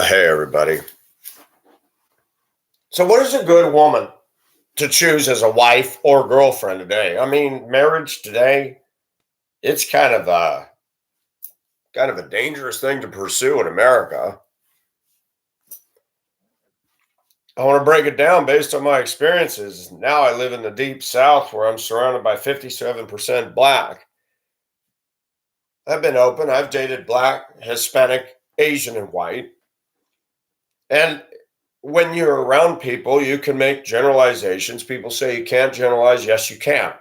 Hey, everybody. So, what is a good woman to choose as a wife or girlfriend today? I mean, marriage today, it's kind of a dangerous thing to pursue in America. I want to break it down based on my experiences. Now I live in the deep South where I'm surrounded by 57% black. I've been open, I've dated black, Hispanic, Asian, and white. And when you're around people, you can make generalizations. People say you can't generalize. Yes, you can.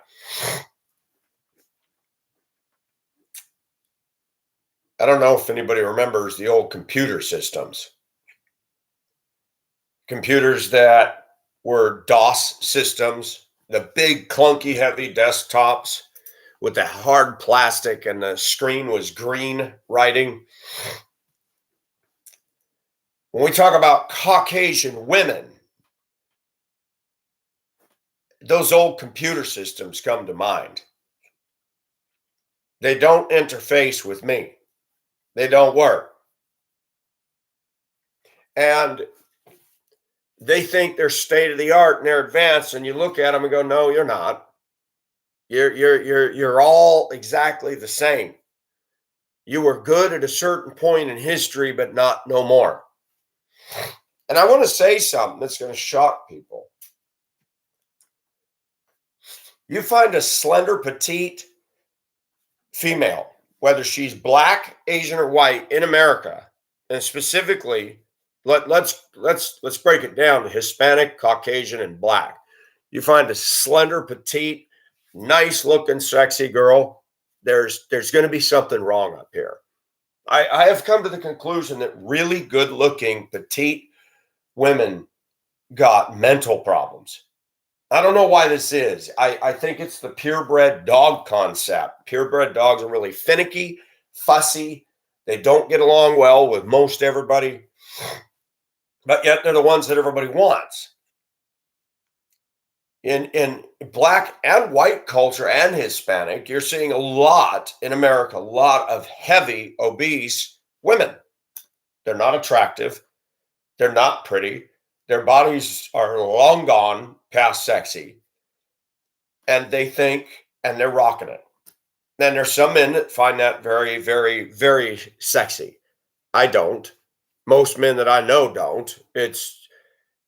I don't know if anybody remembers the old computer systems, computers that were DOS systems, the big, clunky, heavy desktops with the hard plastic and the screen was green writing. When we talk about Caucasian women, those old computer systems come to mind. They don't interface with me, they don't work. And they think they're state of the art and they're advanced, and you look at them and go, no, you're not. You're all exactly the same. You were good at a certain point in history, but not no more. And I want to say something that's going to shock people. You find a slender, petite female, whether she's black, Asian, or white in America, and specifically, let's break it down to Hispanic, Caucasian, and black. You find a slender, petite, nice looking, sexy girl. There's going to be something wrong up here. I have come to the conclusion that really good looking, petite women got mental problems. I don't know why this is. I think it's the purebred dog concept. Purebred dogs are really finicky, fussy. They don't get along well with most everybody, but yet they're the ones that everybody wants. In black and white culture and Hispanic, you're seeing a lot in America, a lot of heavy, obese women. They're not attractive. They're not pretty. Their bodies are long gone past sexy. And they think, and they're rocking it. Then there's some men that find that very, very, very sexy. I don't. Most men that I know don't. It's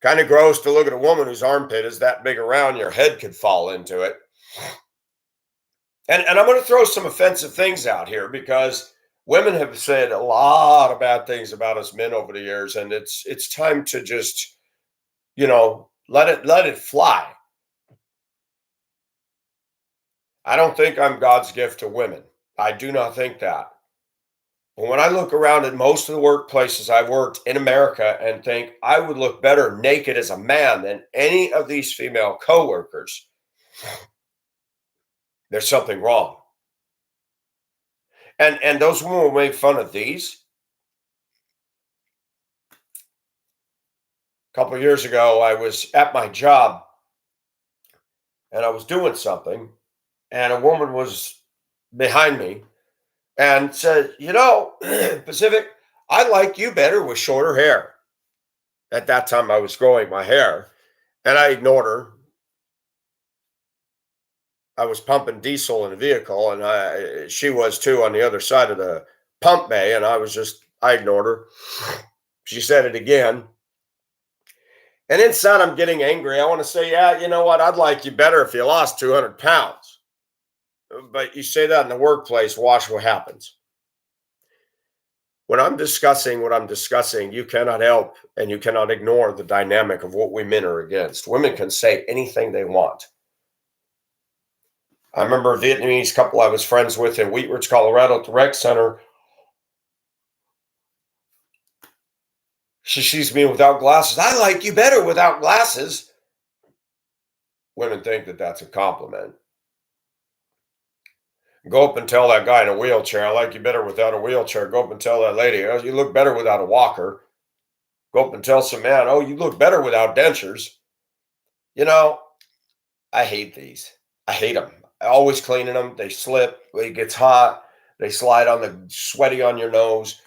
kind of gross to look at a woman whose armpit is that big around, your head could fall into it. And I'm going to throw some offensive things out here because women have said a lot of bad things about us men over the years, and it's time to just, let it fly. I don't think I'm God's gift to women. I do not think that. But when I look around at most of the workplaces I've worked in America and think I would look better naked as a man than any of these female coworkers, there's something wrong. And those women will make fun of these. A couple of years ago, I was at my job and I was doing something, and a woman was behind me and said, Pacific, I like you better with shorter hair. At that time, I was growing my hair, and I ignored her. I was pumping diesel in a vehicle, and she was too on the other side of the pump bay, and I ignored her. She said it again. And inside, I'm getting angry. I want to say, yeah, you know what? I'd like you better if you lost 200 pounds. But you say that in the workplace, watch what happens. When I'm discussing what I'm discussing, you cannot help and you cannot ignore the dynamic of what we men are against. Women can say anything they want. I remember a Vietnamese couple I was friends with in Wheat Ridge, Colorado at the rec center. She sees me without glasses. I like you better without glasses. Women think that that's a compliment. Go up and tell that guy in a wheelchair, I like you better without a wheelchair. Go up and tell that lady, oh, you look better without a walker. Go up and tell some man, oh, you look better without dentures. I hate these. I hate them. I always cleaning them. They slip. It gets hot. They slide on the sweaty on your nose.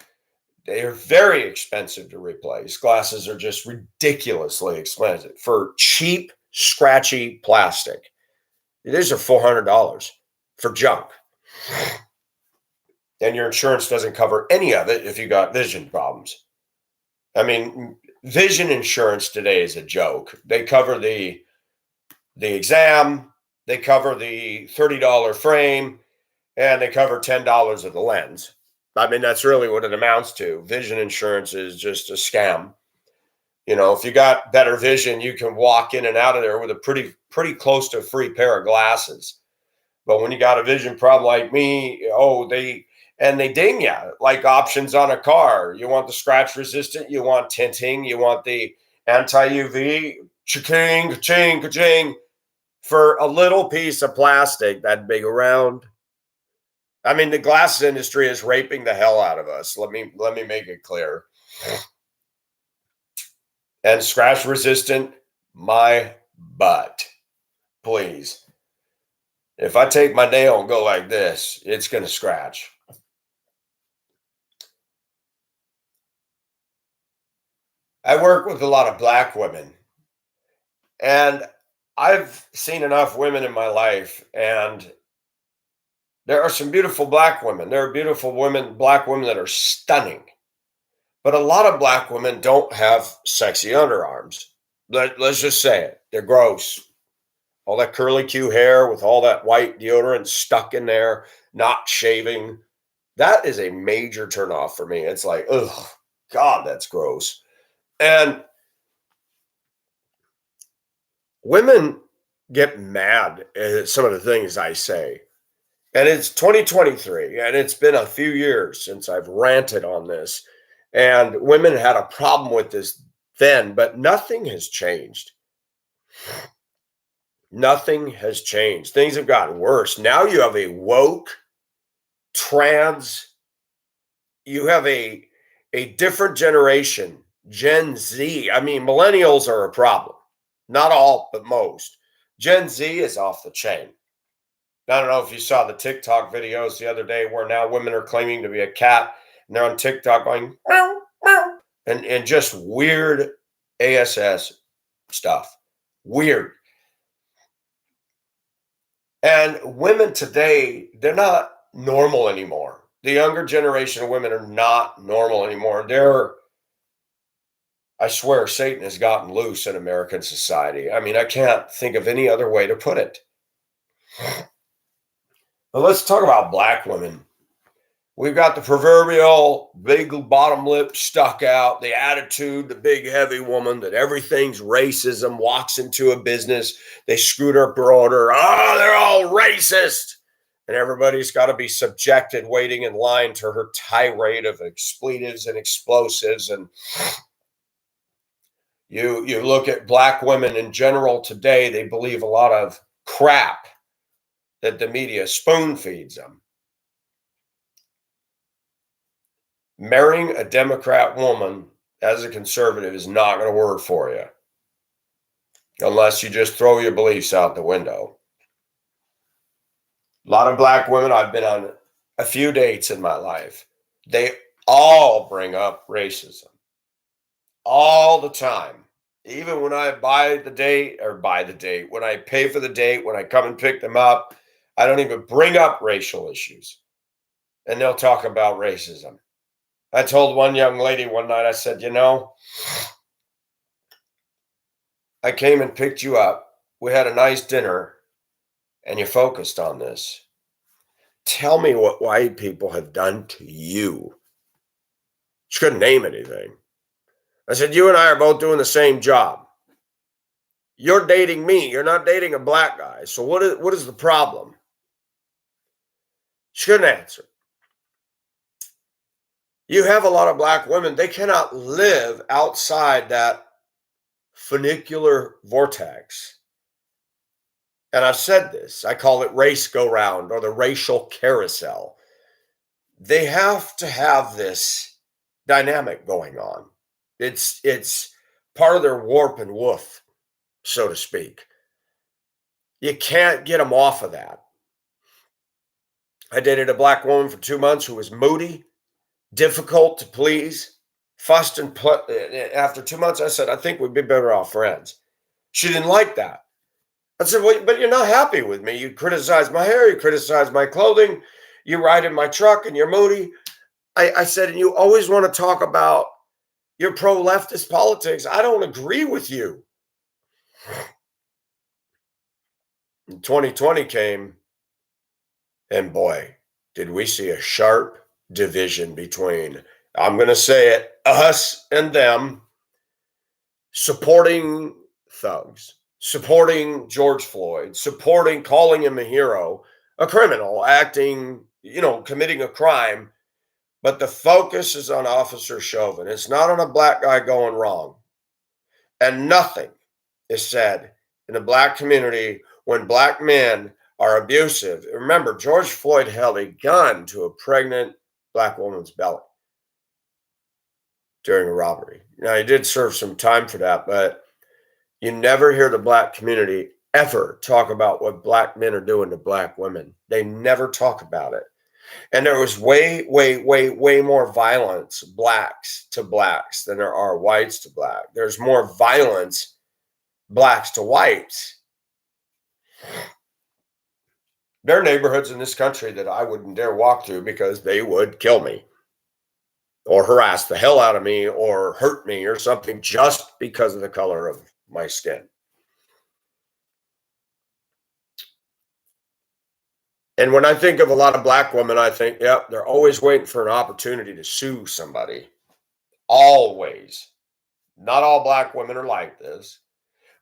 They are very expensive to replace. Glasses are just ridiculously expensive for cheap, scratchy plastic. These are $400 for junk. And your insurance doesn't cover any of it if you got vision problems. I mean, vision insurance today is a joke. They cover the exam, they cover the $30 frame, and they cover $10 of the lens. I mean, that's really what it amounts to. Vision insurance is just a scam. You know, if you got better vision, you can walk in and out of there with a pretty close to free pair of glasses. But when you got a vision problem like me, they ding you like options on a car. You want the scratch resistant, you want tinting, you want the anti-UV, cha-ching, ka-ching, ka-ching, for a little piece of plastic that big around. I mean, the glasses industry is raping the hell out of us. Let me make it clear. And scratch resistant, my butt. Please. If I take my nail and go like this, it's going to scratch. I work with a lot of black women, and I've seen enough women in my life, and there are some beautiful black women. There are beautiful women, black women that are stunning. But a lot of black women don't have sexy underarms. Let's just say it. They're gross. All that curly Q hair with all that white deodorant stuck in there, not shaving. That is a major turnoff for me. It's like, oh, God, that's gross. And women get mad at some of the things I say. And it's 2023, and it's been a few years since I've ranted on this. And women had a problem with this then, but nothing has changed. Nothing has changed. Things have gotten worse. Now you have a woke, trans, you have a different generation, Gen Z. I mean, millennials are a problem. Not all, but most. Gen Z is off the chain. I don't know if you saw the TikTok videos the other day where now women are claiming to be a cat and they're on TikTok going meow, meow, and just weird ASS stuff. Weird. And women today, they're not normal anymore. The younger generation of women are not normal anymore. I swear, Satan has gotten loose in American society. I mean, I can't think of any other way to put it. But let's talk about black women. We've got the proverbial big bottom lip stuck out, the attitude, the big heavy woman that everything's racism, walks into a business, they screwed her broader. Oh, they're all racist. And everybody's got to be subjected, waiting in line to her tirade of expletives and explosives. And you look at black women in general today, they believe a lot of crap that the media spoon feeds them. Marrying a Democrat woman as a conservative is not going to work for you unless you just throw your beliefs out the window. A lot of black women, I've been on a few dates in my life, they all bring up racism all the time. Even when I when I pay for the date, when I come and pick them up, I don't even bring up racial issues. And they'll talk about racism. I told one young lady one night, I said, I came and picked you up. We had a nice dinner and you focused on this. Tell me what white people have done to you. She couldn't name anything. I said, you and I are both doing the same job. You're dating me. You're not dating a black guy. So what is the problem? She couldn't answer. You have a lot of black women, they cannot live outside that funicular vortex. And I've said this, I call it race go round or the racial carousel. They have to have this dynamic going on. It's part of their warp and woof, so to speak. You can't get them off of that. I dated a black woman for 2 months who was moody, difficult to please, fussed and after 2 months, I said, I think we'd be better off friends. She didn't like that. I said, well, but you're not happy with me. You criticize my hair, you criticize my clothing, you ride in my truck and you're moody. I said, and you always want to talk about your pro-leftist politics. I don't agree with you. 2020 came, and boy, did we see a sharp division between, I'm going to say it, us and them, supporting thugs, supporting George Floyd, supporting, calling him a hero, a criminal, acting, committing a crime. But the focus is on Officer Chauvin. It's not on a black guy going wrong. And nothing is said in the black community when black men are abusive. Remember, George Floyd held a gun to a pregnant black woman's belly during a robbery. Now, he did serve some time for that, but you never hear the black community ever talk about what black men are doing to black women. They never talk about it. And there was way more violence, blacks to blacks, than there are whites to black. There's more violence, blacks to whites. There are neighborhoods in this country that I wouldn't dare walk through because they would kill me or harass the hell out of me or hurt me or something just because of the color of my skin. And when I think of a lot of black women, I think, yep, they're always waiting for an opportunity to sue somebody. Always. Not all black women are like this,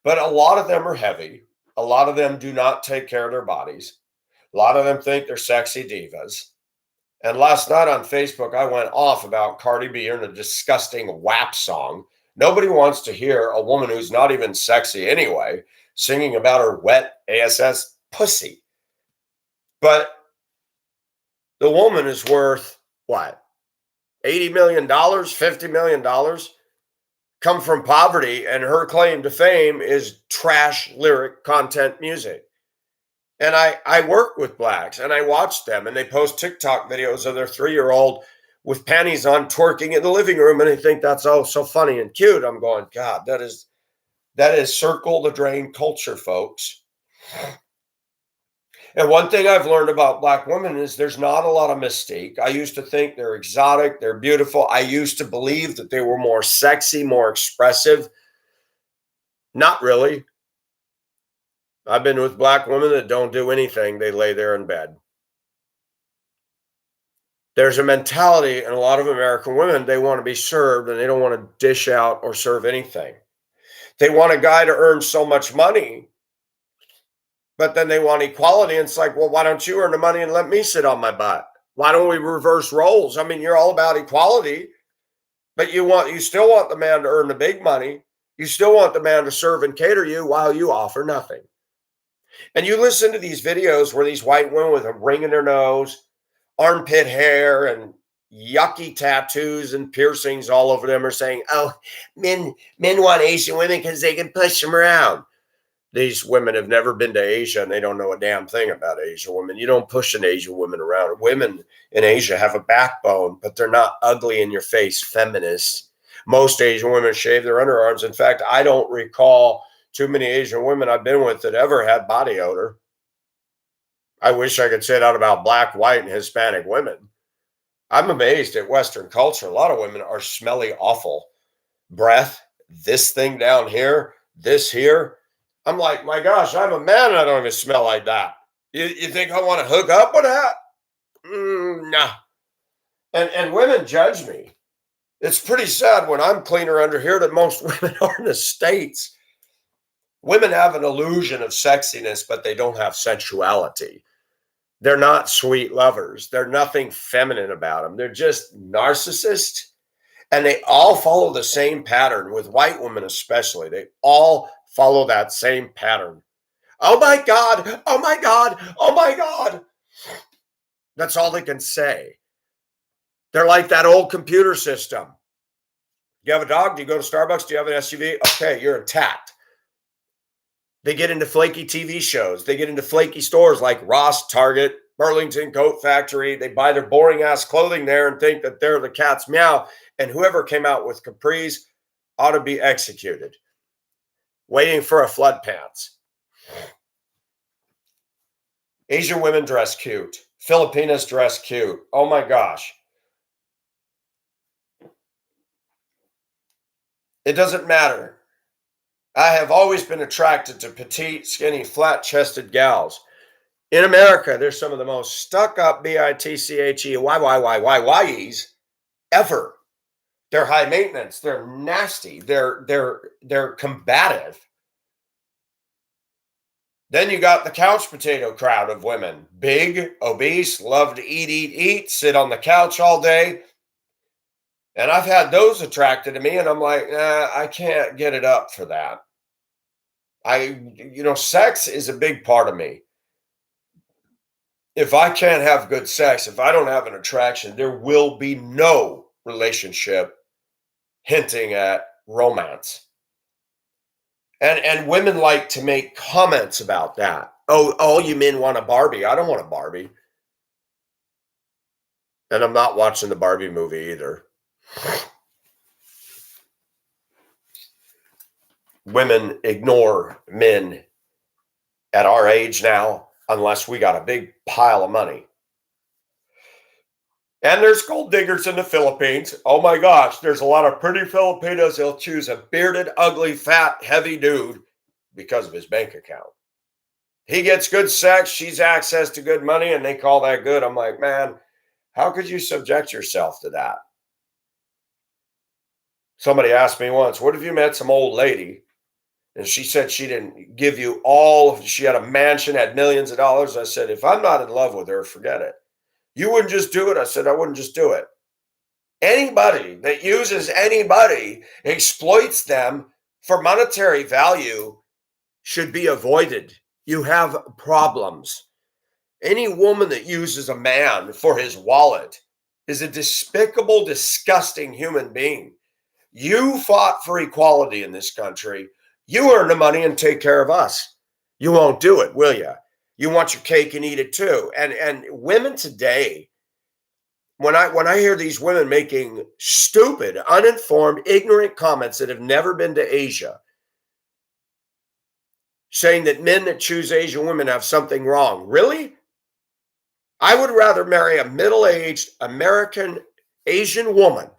but a lot of them are heavy. A lot of them do not take care of their bodies. A lot of them think they're sexy divas. And last night on Facebook, I went off about Cardi B and a disgusting WAP song. Nobody wants to hear a woman who's not even sexy anyway singing about her wet ASS pussy. But the woman is worth what? $80 million, $50 million, come from poverty, and her claim to fame is trash lyric content music. And I work with blacks and I watch them, and they post TikTok videos of their 3-year-old with panties on twerking in the living room, and they think that's so funny and cute. I'm going, God, that is circle the drain culture, folks. And one thing I've learned about black women is there's not a lot of mystique. I used to think they're exotic, they're beautiful. I used to believe that they were more sexy, more expressive. Not really. I've been with black women that don't do anything. They lay there in bed. There's a mentality in a lot of American women, they want to be served and they don't want to dish out or serve anything. They want a guy to earn so much money, but then they want equality. And it's like, well, why don't you earn the money and let me sit on my butt? Why don't we reverse roles? I mean, you're all about equality, but you still want the man to earn the big money. You still want the man to serve and cater you while you offer nothing. And you listen to these videos where these white women with a ring in their nose, armpit hair, and yucky tattoos and piercings all over them are saying, oh, men want Asian women because they can push them around. These women have never been to Asia and they don't know a damn thing about Asian women. You don't push an Asian woman around. Women in Asia have a backbone, but they're not ugly in your face feminists. Most Asian women shave their underarms. In fact, I don't recall too many Asian women I've been with that ever had body odor. I wish I could say that about black, white, and Hispanic women. I'm amazed at Western culture. A lot of women are smelly, awful. Breath, this thing down here, this here. I'm like, my gosh, I'm a man and I don't even smell like that. You think I want to hook up with that? Nah. And women judge me. It's pretty sad when I'm cleaner under here than most women are in the States. Women have an illusion of sexiness, but they don't have sensuality. They're not sweet lovers. There's nothing feminine about them. They're just narcissists. And they all follow the same pattern, with white women especially. They all follow that same pattern. Oh my God, oh my God, oh my God. That's all they can say. They're like that old computer system. You have a dog? Do you go to Starbucks? Do you have an SUV? Okay, you're attacked. They get into flaky TV shows. They get into flaky stores like Ross, Target, Burlington Coat Factory. They buy their boring ass clothing there and think that they're the cat's meow. And whoever came out with capris ought to be executed. Waiting for a flood pants. Asian women dress cute. Filipinas dress cute. Oh my gosh. It doesn't matter. I have always been attracted to petite, skinny, flat-chested gals. In America, they're some of the most stuck-up bitchy ever. They're high maintenance. They're nasty. They're combative. Then you got the couch potato crowd of women. Big, obese, love to eat, sit on the couch all day. And I've had those attracted to me, and I'm like, I can't get it up for that. Sex is a big part of me. If I can't have good sex, if I don't have an attraction, there will be no relationship hinting at romance. And women like to make comments about that. Oh, all you men want a Barbie. I don't want a Barbie. And I'm not watching the Barbie movie either. Women ignore men at our age now, unless we got a big pile of money. And there's gold diggers in the Philippines. Oh my gosh, there's a lot of pretty Filipinos. They'll choose a bearded, ugly, fat, heavy dude because of his bank account. He gets good sex, she's access to good money, and they call that good. I'm like, man, how could you subject yourself to that? Somebody asked me once, what if you met some old lady and she said she didn't give you all, she had a mansion, had millions of dollars? I said, if I'm not in love with her, forget it. You wouldn't just do it? I said, I wouldn't just do it. Anybody that uses anybody, exploits them for monetary value, should be avoided. You have problems. Any woman that uses a man for his wallet is a despicable, disgusting human being. You fought for equality in this country. You earn the money and take care of us. You won't do it, will you? You want your cake and eat it too. And women today, when I hear these women making stupid, uninformed, ignorant comments that have never been to Asia, saying that men that choose Asian women have something wrong. Really? I would rather marry a middle-aged American Asian woman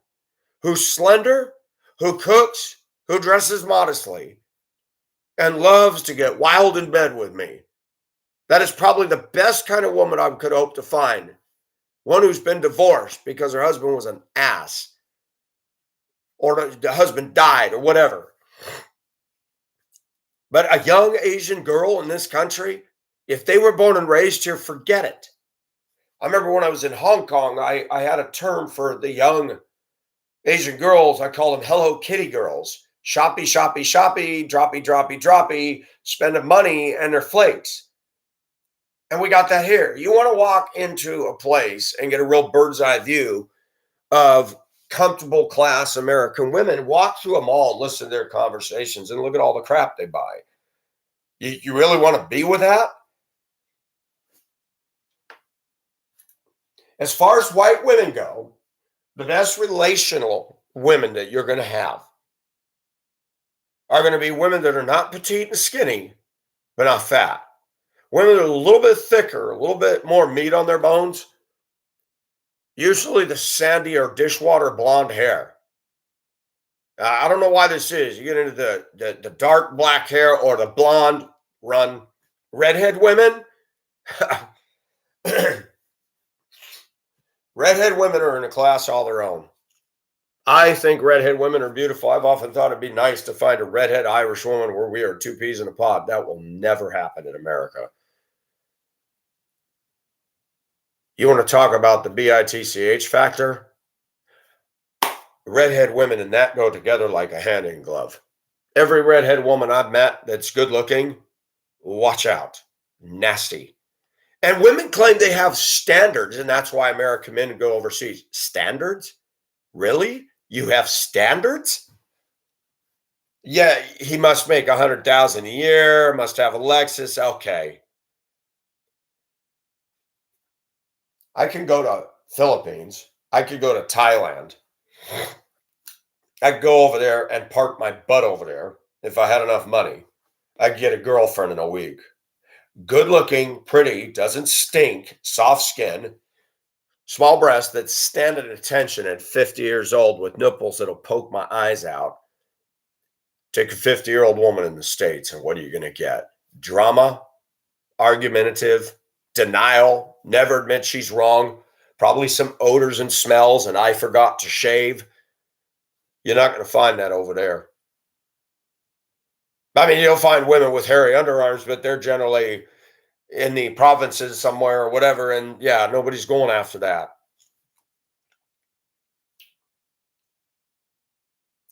who's slender, who cooks, who dresses modestly, and loves to get wild in bed with me. That is probably the best kind of woman I could hope to find. One who's been divorced because her husband was an ass, or the husband died, or whatever. But a young Asian girl in this country, if they were born and raised here, forget it. I remember when I was in Hong Kong, I had a term for the young Asian girls. I call them Hello Kitty girls. Shoppy, shoppy, shoppy, droppy, droppy, droppy, spending money, and they're flakes. And we got that here. You want to walk into a place and get a real bird's eye view of comfortable class American women, walk through a mall, listen to their conversations, and look at all the crap they buy. You really want to be with that? As far as white women go, the best relational women that you're going to have are going to be women that are not petite and skinny, but not fat. Women that are a little bit thicker, a little bit more meat on their bones. Usually the sandy or dishwater blonde hair. I don't know why this is. You get into the dark black hair or the blonde run. Redhead women. Redhead women are in a class all their own. I think redhead women are beautiful. I've often thought it'd be nice to find a redhead Irish woman where we are two peas in a pod. That will never happen in America. You want to talk about the BITCH factor? Redhead women and that go together like a hand in glove. Every redhead woman I've met that's good looking, watch out. Nasty. And women claim they have standards, and that's why American men go overseas. Standards? Really? You have standards? Yeah, he must make $100,000 a year, must have a Lexus. Okay. I can go to Philippines. I could go to Thailand. I could go over there and park my butt over there if I had enough money. I could get a girlfriend in a week. Good looking, pretty, doesn't stink, soft skin, small breasts that stand at attention at 50 years old with nipples that'll poke my eyes out. Take a 50-year-old woman in the States, and what are you going to get? Drama, argumentative, denial, never admit she's wrong, probably some odors and smells, and I forgot to shave. You're not going to find that over there. I mean, you'll find women with hairy underarms, but they're generally in the provinces somewhere or whatever. And yeah, nobody's going after that.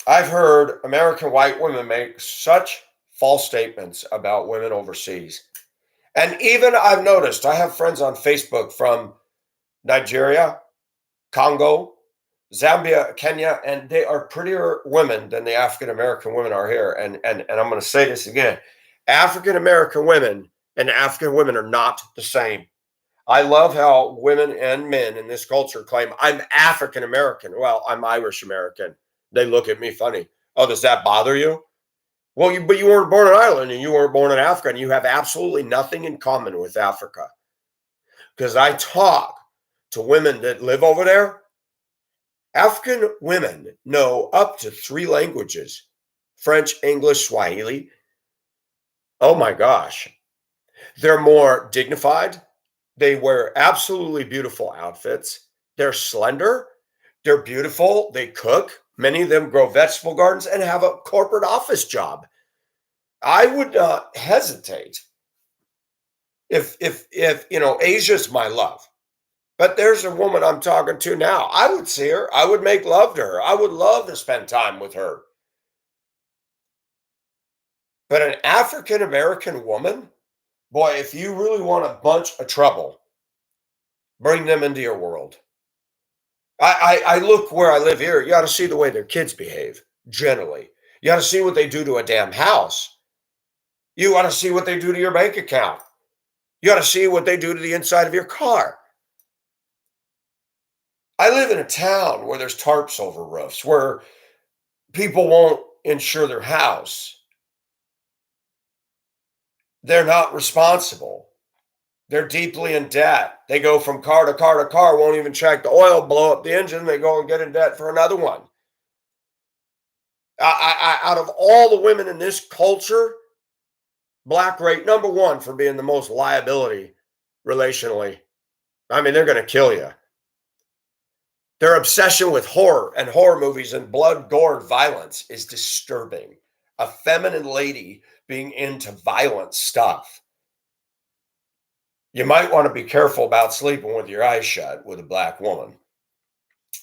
I've heard American white women make such false statements about women overseas. And even I've noticed, I have friends on Facebook from Nigeria, Congo, Zambia, Kenya, and they are prettier women than the African American women are here. And I'm going to say this again: African American women and African women are not the same. I love how women and men in this culture claim I'm African American. Well, I'm Irish American. They look at me funny. Oh, does that bother you? Well, but you weren't born in Ireland and you weren't born in Africa, and you have absolutely nothing in common with Africa. Because I talk to women that live over there. African women know up to 3 languages: French, English, Swahili. Oh my gosh. They're more dignified. They wear absolutely beautiful outfits. They're slender. They're beautiful. They cook. Many of them grow vegetable gardens and have a corporate office job. I would not hesitate if Asia's my love. But there's a woman I'm talking to now. I would see her. I would make love to her. I would love to spend time with her. But an African American woman, boy, if you really want a bunch of trouble, bring them into your world. I look where I live here. You got to see the way their kids behave, generally. You got to see what they do to a damn house. You got to see what they do to your bank account. You got to see what they do to the inside of your car. I live in a town where there's tarps over roofs, where people won't insure their house. They're not responsible. They're deeply in debt. They go from car to car to car, won't even check the oil, blow up the engine. They go and get in debt for another one. Out of all the women in this culture, Black rate number 1 for being the most liability relationally. I mean, they're going to kill you. Their obsession with horror and horror movies and blood, gore, and violence is disturbing. A feminine lady being into violent stuff. You might want to be careful about sleeping with your eyes shut with a black woman.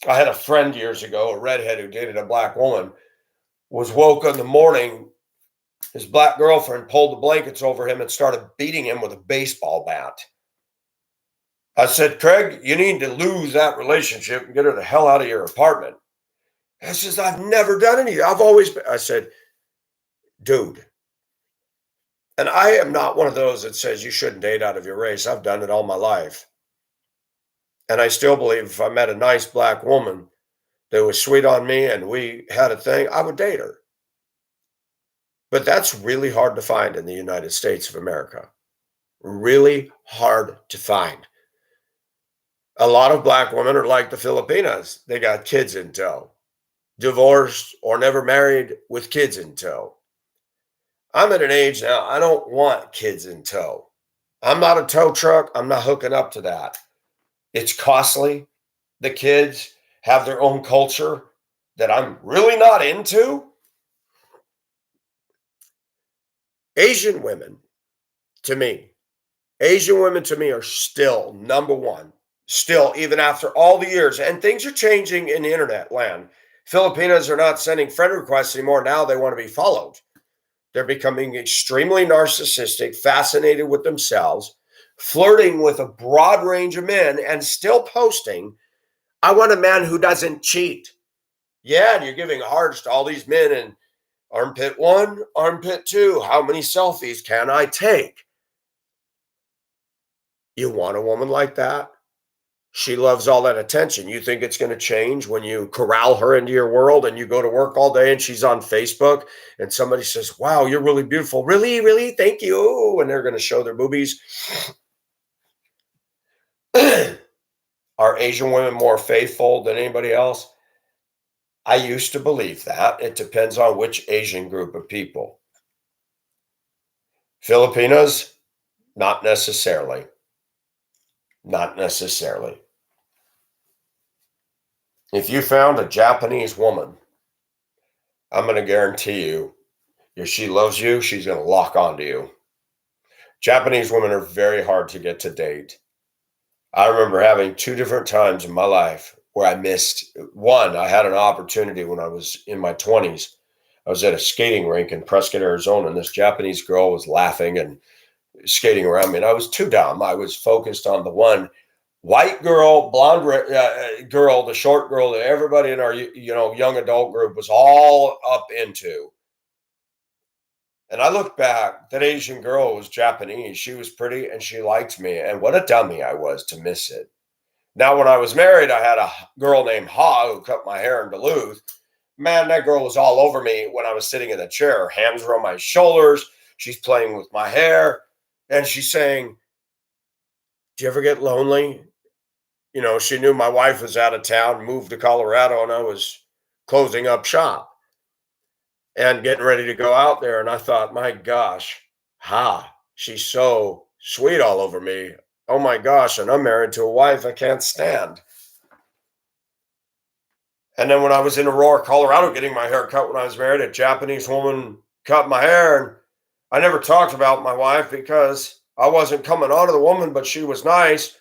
I had a friend years ago, a redhead who dated a black woman, was woke in the morning. His black girlfriend pulled the blankets over him and started beating him with a baseball bat. I said, Craig, you need to lose that relationship and get her the hell out of your apartment. He says, I've never done anything. I've always been. I said, dude. And I am not one of those that says you shouldn't date out of your race. I've done it all my life. And I still believe if I met a nice black woman that was sweet on me and we had a thing, I would date her. But that's really hard to find in the United States of America. Really hard to find. A lot of black women are like the Filipinas. They got kids in tow, divorced or never married with kids in tow. I'm at an age now, I don't want kids in tow. I'm not a tow truck. I'm not hooking up to that. It's costly. The kids have their own culture that I'm really not into. Asian women to me are still number 1. Still, even after all the years, and things are changing in the internet land. Filipinas are not sending friend requests anymore. Now they want to be followed. They're becoming extremely narcissistic, fascinated with themselves, flirting with a broad range of men, and still posting, I want a man who doesn't cheat. Yeah, and you're giving hearts to all these men and armpit 1, armpit 2. How many selfies can I take? You want a woman like that? She loves all that attention. You think it's going to change when you corral her into your world and you go to work all day and she's on Facebook and somebody says, "Wow, you're really beautiful." Really, really? Thank you. And they're going to show their boobies. Are Asian women more faithful than anybody else? I used to believe that. It depends on which Asian group of people. Filipinos, not necessarily. Not necessarily. If you found a Japanese woman, I'm going to guarantee you, if she loves you, she's going to lock onto you. Japanese women are very hard to get to date. I remember having 2 different times in my life where I missed one. I had an opportunity when I was in my 20s. I was at a skating rink in Prescott, Arizona, and this Japanese girl was laughing and skating around me, and I was too dumb. I was focused on the one white girl, blonde girl, the short girl that everybody in our young adult group was all up into. And I look back, that Asian girl was Japanese. She was pretty and she liked me. And what a dummy I was to miss it. Now, when I was married, I had a girl named Ha who cut my hair in Duluth. Man, that girl was all over me when I was sitting in the chair. Her hands were on my shoulders. She's playing with my hair. And she's saying, "Do you ever get lonely?" She knew my wife was out of town, moved to Colorado, and I was closing up shop and getting ready to go out there. And I thought, my gosh, she's so sweet all over me. Oh my gosh. And I'm married to a wife I can't stand. And then when I was in Aurora, Colorado, getting my hair cut when I was married, a Japanese woman cut my hair. And I never talked about my wife because I wasn't coming on to the woman, but she was nice.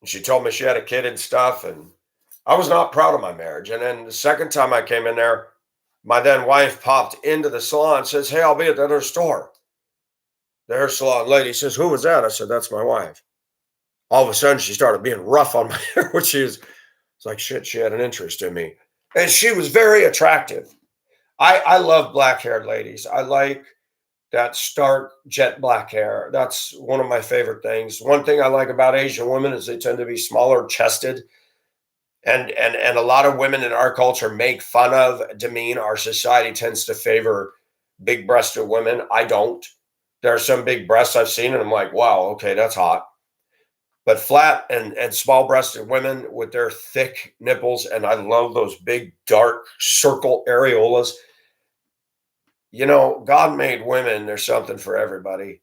She told me she had a kid and stuff. And I was not proud of my marriage. And then the second time I came in there, my then wife popped into the salon and says, "Hey, I'll be at the other store." The hair salon lady says, "Who was that?" I said, "That's my wife." All of a sudden, she started being rough on my hair, which is it's like, shit, she had an interest in me. And she was very attractive. I love black haired ladies. I like that stark jet black hair. That's one of my favorite things. One thing I like about Asian women is they tend to be smaller chested. And a lot of women in our culture make fun of, demean. Our society tends to favor big breasted women. I don't. There are some big breasts I've seen, and I'm like, wow, okay, that's hot. But flat and small breasted women with their thick nipples, and I love those big, dark circle areolas. God made women, there's something for everybody.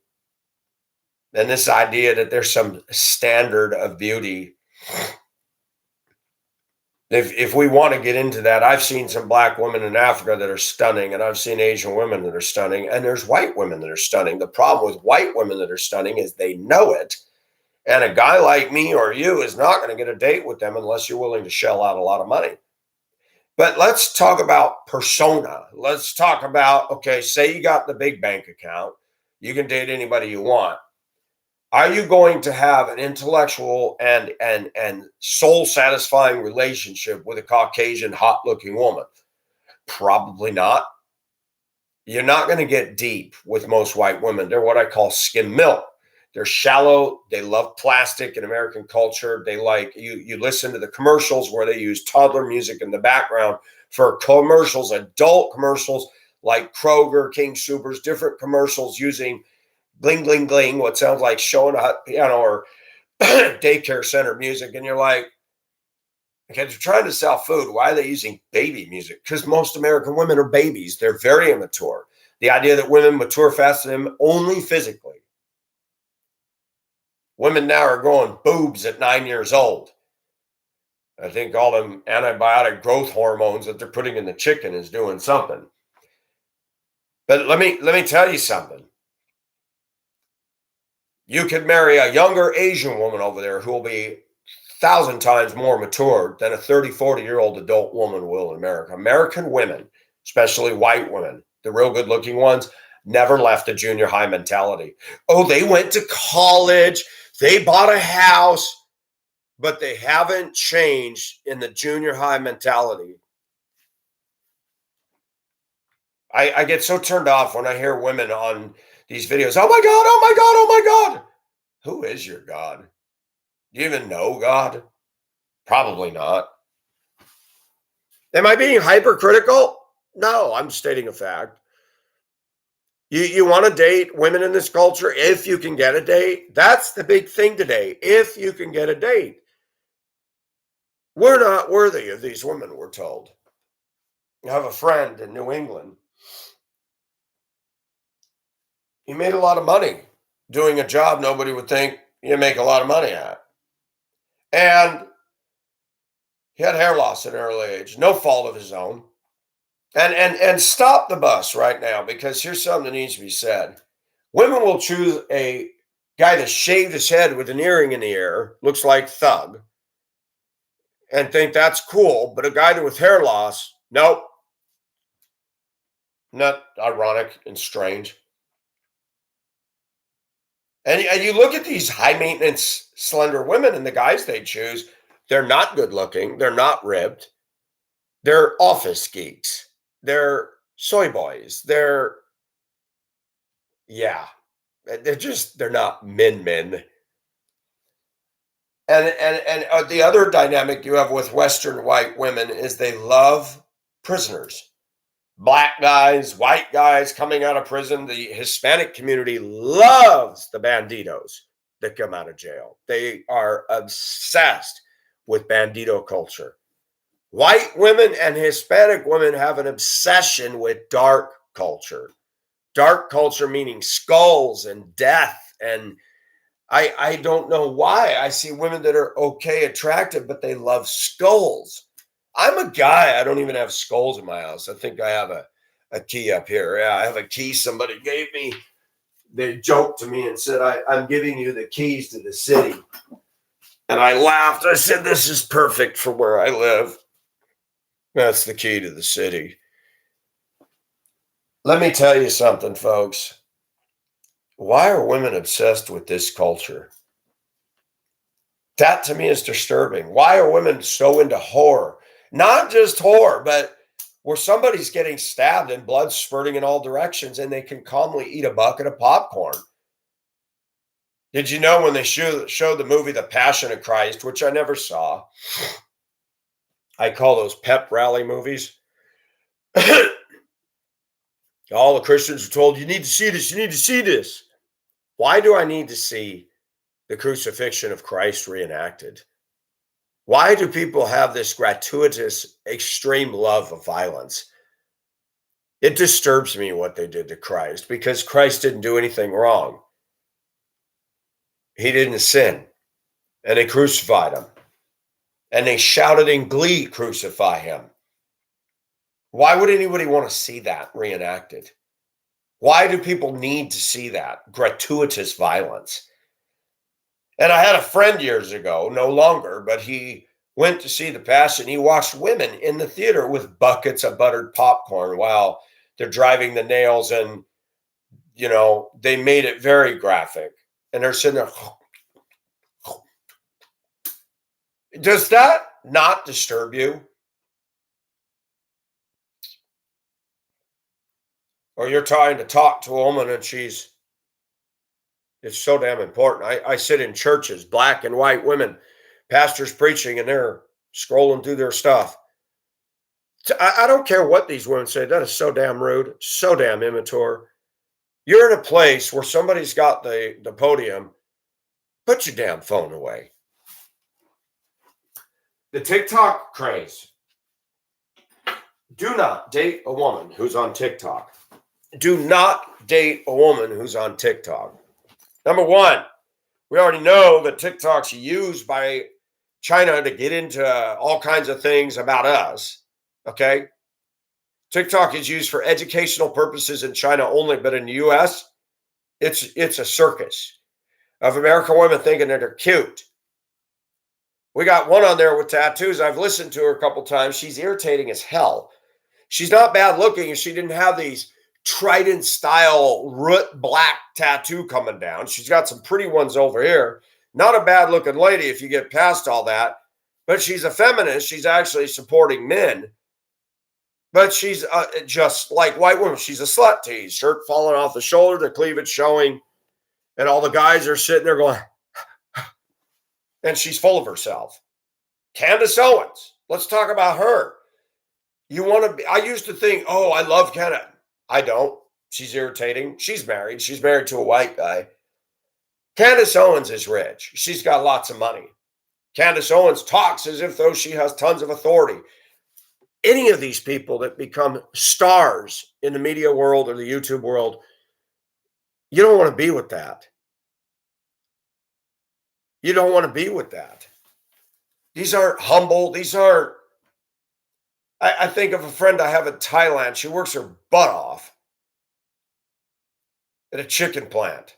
And this idea that there's some standard of beauty, if we want to get into that, I've seen some black women in Africa that are stunning, and I've seen Asian women that are stunning, and there's white women that are stunning. The problem with white women that are stunning is they know it. And a guy like me or you is not going to get a date with them unless you're willing to shell out a lot of money. But let's talk about persona. Let's talk about, okay, say you got the big bank account. You can date anybody you want. Are you going to have an intellectual and soul satisfying relationship with a Caucasian hot looking woman? Probably not. You're not going to get deep with most white women. They're what I call skim milk. They're shallow. They love plastic in American culture. They like you listen to the commercials where they use toddler music in the background for commercials, adult commercials like Kroger, King Soopers, different commercials using bling, bling, bling, what sounds like showing a piano or daycare center music. And you're like, okay, they're trying to sell food. Why are they using baby music? Because most American women are babies. They're very immature. The idea that women mature faster than them only physically. Women now are growing boobs at 9 years old. I think all them antibiotic growth hormones that they're putting in the chicken is doing something. But let me tell you something. You could marry a younger Asian woman over there who will be 1,000 times more mature than a 30, 40-year-old adult woman will in America. American women, especially white women, the real good looking ones, never left the junior high mentality. Oh, they went to college, they bought a house, but they haven't changed in the junior high mentality. I get so turned off when I hear women on these videos. Oh my God, oh my God, oh my God. Who is your God? Do you even know God? Probably not. Am I being hypercritical? No, I'm stating a fact. You want to date women in this culture if you can get a date? That's the big thing today. If you can get a date. We're not worthy of these women, we're told. I have a friend in New England. He made a lot of money doing a job nobody would think you make a lot of money at. And he had hair loss at an early age, no fault of his own. And stop the bus right now, because here's something that needs to be said. Women will choose a guy that shaved his head with an earring in the ear, looks like Thug, and think that's cool. But a guy with hair loss, nope. Not ironic and strange. And you look at these high maintenance, slender women and the guys they choose, they're not good looking. They're not ripped. They're office geeks. They're soy boys. They're not men. And the other dynamic you have with Western white women is they love prisoners. Black guys, white guys coming out of prison. The Hispanic community loves the banditos that come out of jail. They are obsessed with bandito culture. White women and Hispanic women have an obsession with dark culture. Dark culture meaning skulls and death. And I don't know why. I see women that are okay, attractive, but they love skulls. I'm a guy. I don't even have skulls in my house. I think I have a key up here. Yeah, I have a key somebody gave me. They joked to me and said, I'm giving you the keys to the city. And I laughed. I said, this is perfect for where I live. That's the key to the city. Let me tell you something, folks. Why are women obsessed with this culture? That to me is disturbing. Why are women so into horror? Not just horror, but where somebody's getting stabbed and blood spurting in all directions and they can calmly eat a bucket of popcorn. Did you know when they showed the movie The Passion of Christ, which I never saw, I call those pep rally movies. All the Christians are told, you need to see this, you need to see this. Why do I need to see the crucifixion of Christ reenacted? Why do people have this gratuitous, extreme love of violence? It disturbs me what they did to Christ, because Christ didn't do anything wrong. He didn't sin. And they crucified him. And they shouted in glee, crucify him. Why would anybody want to see that reenacted? Why do people need to see that gratuitous violence? And I had a friend years ago, no longer, but he went to see The Passion. He watched women in the theater with buckets of buttered popcorn while they're driving the nails. And, you know, they made it very graphic. And they're sitting there. Does that not disturb you? Or you're trying to talk to a woman and it's so damn important. I sit in churches, black and white women, pastors preaching, and they're scrolling through their stuff. I don't care what these women say. That is so damn rude, so damn immature. You're in a place where somebody's got the podium. Put your damn phone away. The TikTok craze. Do not date a woman who's on TikTok. Do not date a woman who's on TikTok. Number one, we already know that TikTok's used by China to get into all kinds of things about us. Okay? TikTok is used for educational purposes in China only, but in the US, it's a circus of American women thinking that they're cute. We got one on there with tattoos. I've listened to her a couple times. She's irritating as hell. She's not bad looking if she didn't have these Trident style root black tattoo coming down. She's got some pretty ones over here. Not a bad looking lady if you get past all that, but she's a feminist. She's actually supporting men, but she's just like white women. She's a slut tease, shirt falling off the shoulder, the cleavage showing, and all the guys are sitting there going, and she's full of herself. Candace Owens, let's talk about her. You want to be, I used to think, oh, I love Candace. I don't. She's irritating. She's married. She's married to a white guy. Candace Owens is rich. She's got lots of money. Candace Owens talks as if though she has tons of authority. Any of these people that become stars in the media world or the YouTube world, you don't want to be with that. You don't want to be with that. These aren't humble. These aren't. I think of a friend I have in Thailand. She works her butt off at a chicken plant.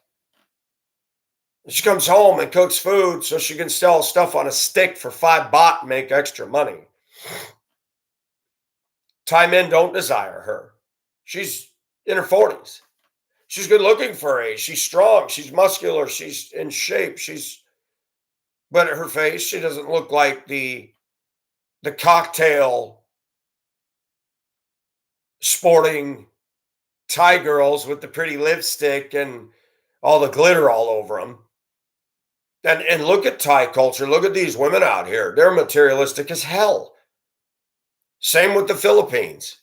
She comes home and cooks food so she can sell stuff on a stick for $5 and make extra money. Thai men don't desire her. She's in her 40s. She's good looking for her age. She's strong. She's muscular. She's in shape. But at her face, she doesn't look like the cocktail sporting Thai girls with the pretty lipstick and all the glitter all over them. And look at Thai culture. Look at these women out here. They're materialistic as hell. Same with the Philippines.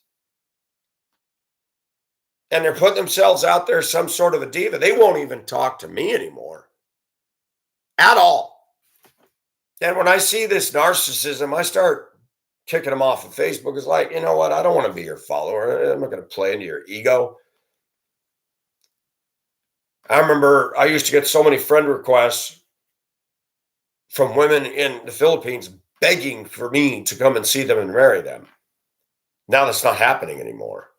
And they're putting themselves out there some sort of a diva. They won't even talk to me anymore. At all. And when I see this narcissism, I start kicking them off of Facebook. It's like, you know what? I don't want to be your follower. I'm not going to play into your ego. I remember I used to get so many friend requests from women in the Philippines begging for me to come and see them and marry them. Now that's not happening anymore.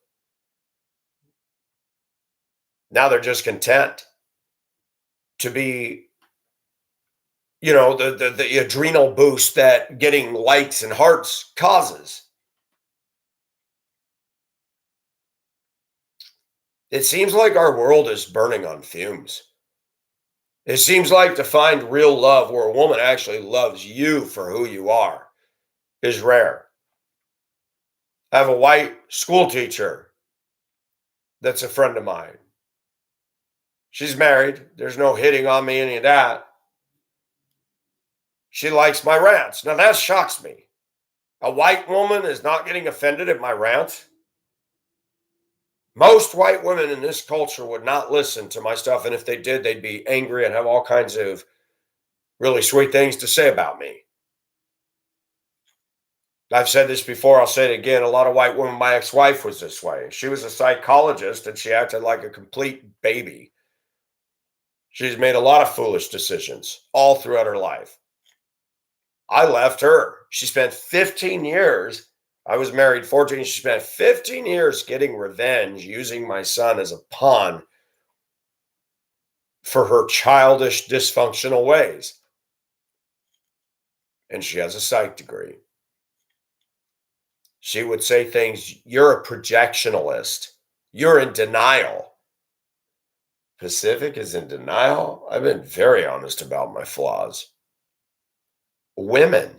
Now they're just content to be, the adrenal boost that getting likes and hearts causes. It seems like our world is burning on fumes. It seems like to find real love where a woman actually loves you for who you are is rare. I have a white school teacher that's a friend of mine. She's married. There's no hitting on me, any of that. She likes my rants. Now that shocks me. A white woman is not getting offended at my rants. Most white women in this culture would not listen to my stuff. And if they did, they'd be angry and have all kinds of really sweet things to say about me. I've said this before. I'll say it again. A lot of white women, my ex-wife was this way. She was a psychologist and she acted like a complete baby. She's made a lot of foolish decisions all throughout her life. I left her. She spent 15 years. I was married 14. She spent 15 years getting revenge, using my son as a pawn for her childish, dysfunctional ways. And she has a psych degree. She would say things, you're a projectionalist. You're in denial. Pacific is in denial. I've been very honest about my flaws. Women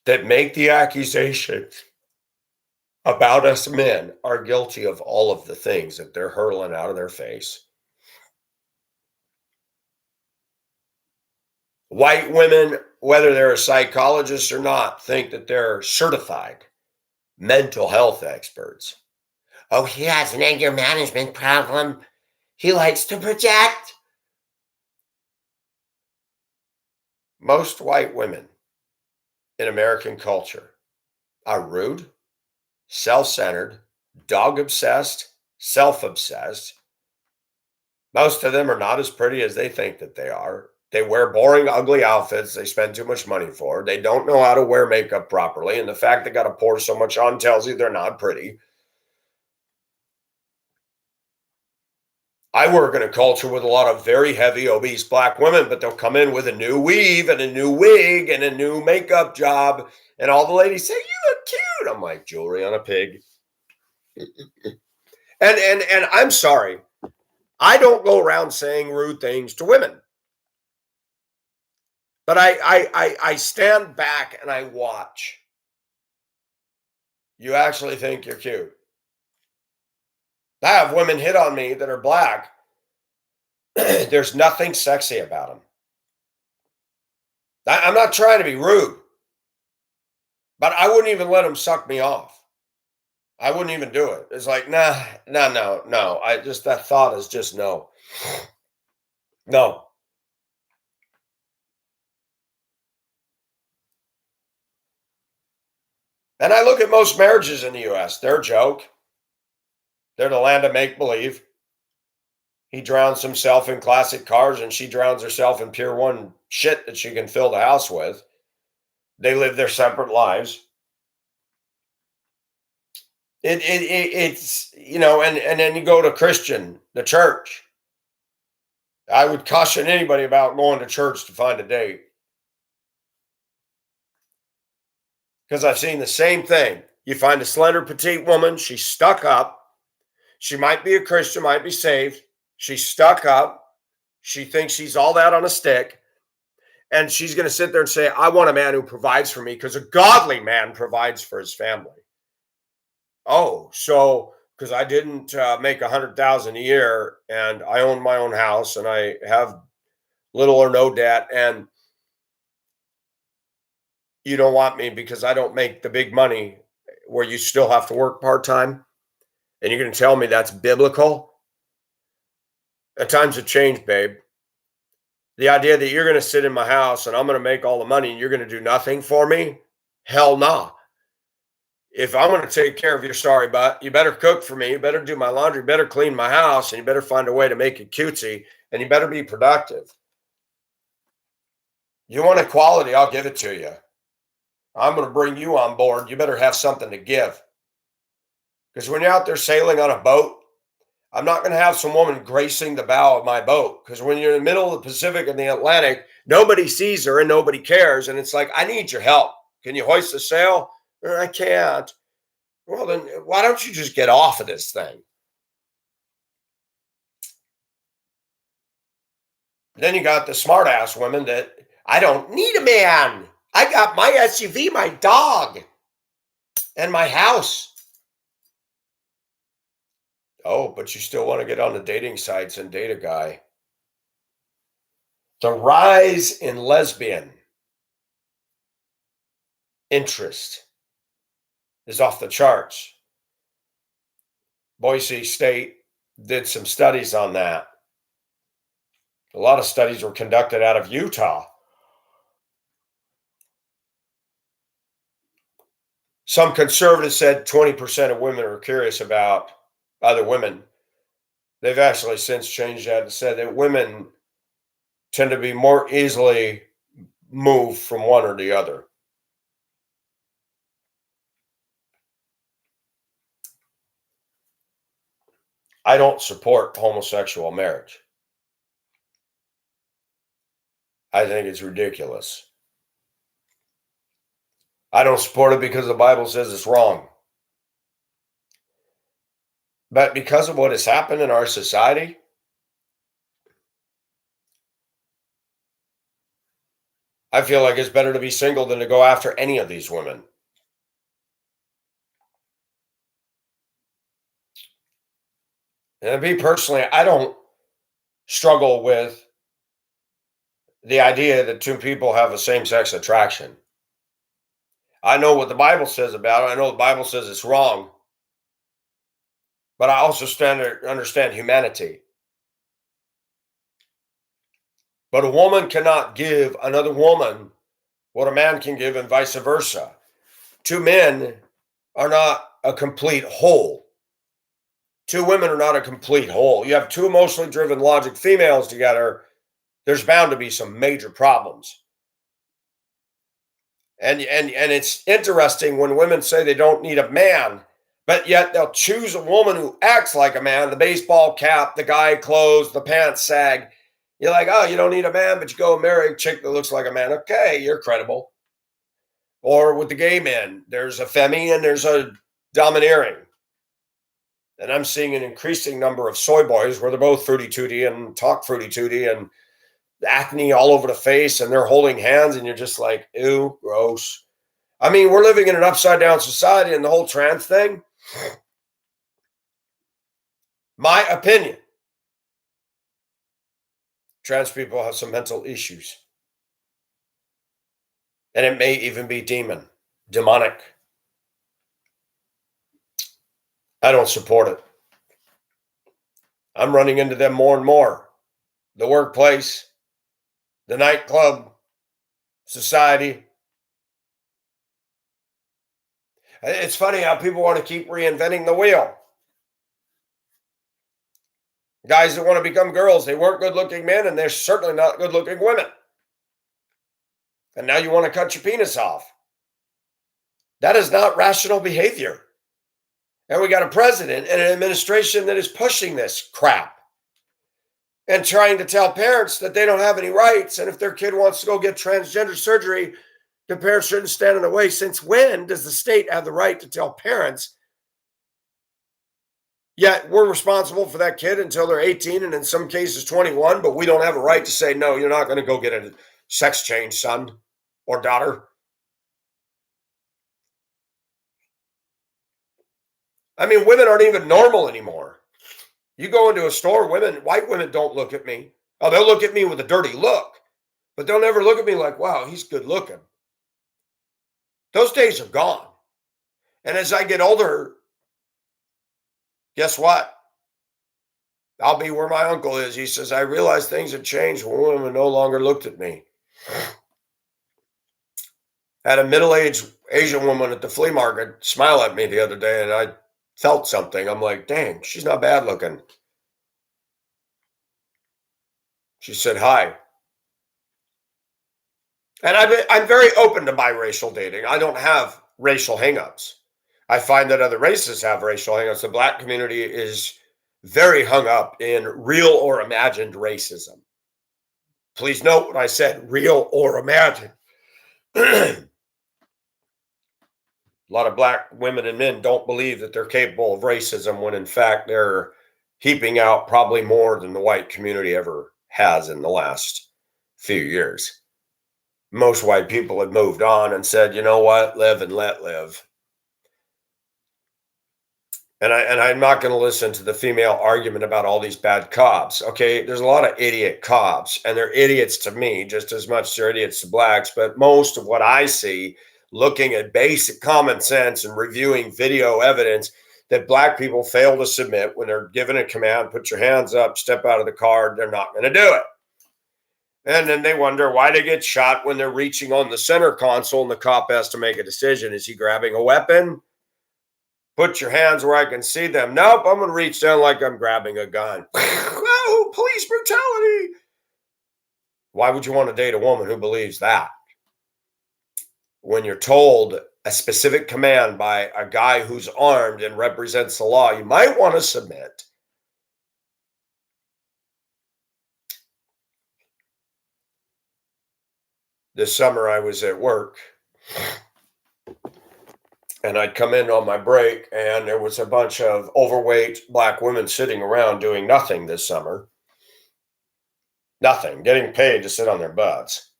that make the accusation about us men are guilty of all of the things that they're hurling out of their face. White women, whether they're a psychologist or not, think that they're certified mental health experts. Oh, he has an anger management problem. He likes to project. Most white women in American culture are rude, self-centered, dog-obsessed, self-obsessed. Most of them are not as pretty as they think that they are. They wear boring, ugly outfits they spend too much money for. They don't know how to wear makeup properly. And the fact they got to pour so much on tells you they're not pretty. I work in a culture with a lot of very heavy, obese black women, but they'll come in with a new weave and a new wig and a new makeup job. And all the ladies say, you look cute. I'm like, jewelry on a pig. And I'm sorry. I don't go around saying rude things to women. But I stand back and I watch. You actually think you're cute. I have women hit on me that are black. There's nothing sexy about them. I'm not trying to be rude, but I wouldn't even let them suck me off. I wouldn't even do it. It's like, nah, no, no, no. I just, that thought is just no. No. And I look at most marriages in the US, they're a joke. They're the land of make believe. He drowns himself in classic cars and she drowns herself in Pier 1 shit that she can fill the house with. They live their separate lives. It's, and then you go to Christian, the church. I would caution anybody about going to church to find a date because I've seen the same thing. You find a slender, petite woman, she's stuck up. She might be a Christian, might be saved. She's stuck up. She thinks she's all that on a stick. And she's going to sit there and say, I want a man who provides for me because a godly man provides for his family. Oh, so because I didn't make 100,000 a year and I own my own house and I have little or no debt and you don't want me because I don't make the big money where you still have to work part-time and you're going to tell me that's biblical? At times have changed, babe. The idea that you're going to sit in my house and I'm going to make all the money and you're going to do nothing for me? Hell no. Nah. If I'm going to take care of your sorry butt, you better cook for me. You better do my laundry. You better clean my house. And you better find a way to make it cutesy. And you better be productive. You want equality, I'll give it to you. I'm going to bring you on board. You better have something to give. Because when you're out there sailing on a boat, I'm not going to have some woman gracing the bow of my boat. Because when you're in the middle of the Pacific and the Atlantic, nobody sees her and nobody cares. And it's like, I need your help. Can you hoist the sail? I can't. Well, then why don't you just get off of this thing? Then you got the smart ass women that I don't need a man. I got my SUV, my dog, and my house. Oh, but you still want to get on the dating sites and date a guy. The rise in lesbian interest is off the charts. Boise State did some studies on that. A lot of studies were conducted out of Utah. Some conservatives said 20% of women are curious about other women. They've actually since changed that and said that women tend to be more easily moved from one or the other. I don't support homosexual marriage. I think it's ridiculous. I don't support it because the Bible says it's wrong. But because of what has happened in our society, I feel like it's better to be single than to go after any of these women. And me personally, I don't struggle with the idea that two people have a same-sex attraction. I know what the Bible says about it. I know the Bible says it's wrong. But I also understand humanity. But a woman cannot give another woman what a man can give and vice versa. Two men are not a complete whole. Two women are not a complete whole. You have two emotionally driven logic females together, there's bound to be some major problems. And it's interesting when women say they don't need a man, but yet they'll choose a woman who acts like a man, the baseball cap, the guy clothes, the pants sag. You're like, oh, you don't need a man, but you go marry a chick that looks like a man. Okay, you're credible. Or with the gay men, there's a femi and there's a domineering. And I'm seeing an increasing number of soy boys where they're both fruity tooty and talk fruity tooty and acne all over the face and they're holding hands and you're just like, ew, gross. I mean, we're living in an upside down society and the whole trans thing. My opinion, trans people have some mental issues. And it may even be demonic. I don't support it. I'm running into them more and more. The workplace, the nightclub, society. It's funny how people want to keep reinventing the wheel. Guys that want to become girls, they weren't good-looking men, and they're certainly not good-looking women. And now you want to cut your penis off. That is not rational behavior. And we got a president and an administration that is pushing this crap and trying to tell parents that they don't have any rights. And if their kid wants to go get transgender surgery, the parents shouldn't stand in the way. Since when does the state have the right to tell parents? Yet we're responsible for that kid until they're 18 and in some cases 21, but we don't have a right to say, no, you're not going to go get a sex change, son or daughter. I mean, women aren't even normal anymore. You go into a store, white women don't look at me. Oh, they'll look at me with a dirty look, but they'll never look at me like, wow, he's good looking. Those days are gone. And as I get older, guess what? I'll be where my uncle is. He says, I realized things had changed when women no longer looked at me. I had a middle-aged Asian woman at the flea market smile at me the other day, and I felt something. I'm like, dang, she's not bad looking. She said hi. And I'm very open to biracial dating. I don't have racial hangups. I find that other races have racial hangups. The Black community is very hung up in real or imagined racism. Please note what I said, real or imagined. A lot of Black women and men don't believe that they're capable of racism when in fact they're heaping out probably more than the white community ever has in the last few years. Most white people had moved on and said, you know what, live and let live. And I'm not going to listen to the female argument about all these bad cops. Okay, there's a lot of idiot cops, and they're idiots to me just as much as they're idiots to Blacks. But most of what I see, looking at basic common sense and reviewing video evidence that Black people fail to submit when they're given a command, put your hands up, step out of the car, they're not going to do it. And then they wonder why they get shot when they're reaching on the center console and the cop has to make a decision. Is he grabbing a weapon? Put your hands where I can see them. Nope, I'm going to reach down like I'm grabbing a gun. Oh, police brutality. Why would you want to date a woman who believes that? When you're told a specific command by a guy who's armed and represents the law, you might want to submit. This summer I was at work. And I'd come in on my break, and there was a bunch of overweight Black women sitting around doing nothing this summer. Nothing, getting paid to sit on their butts.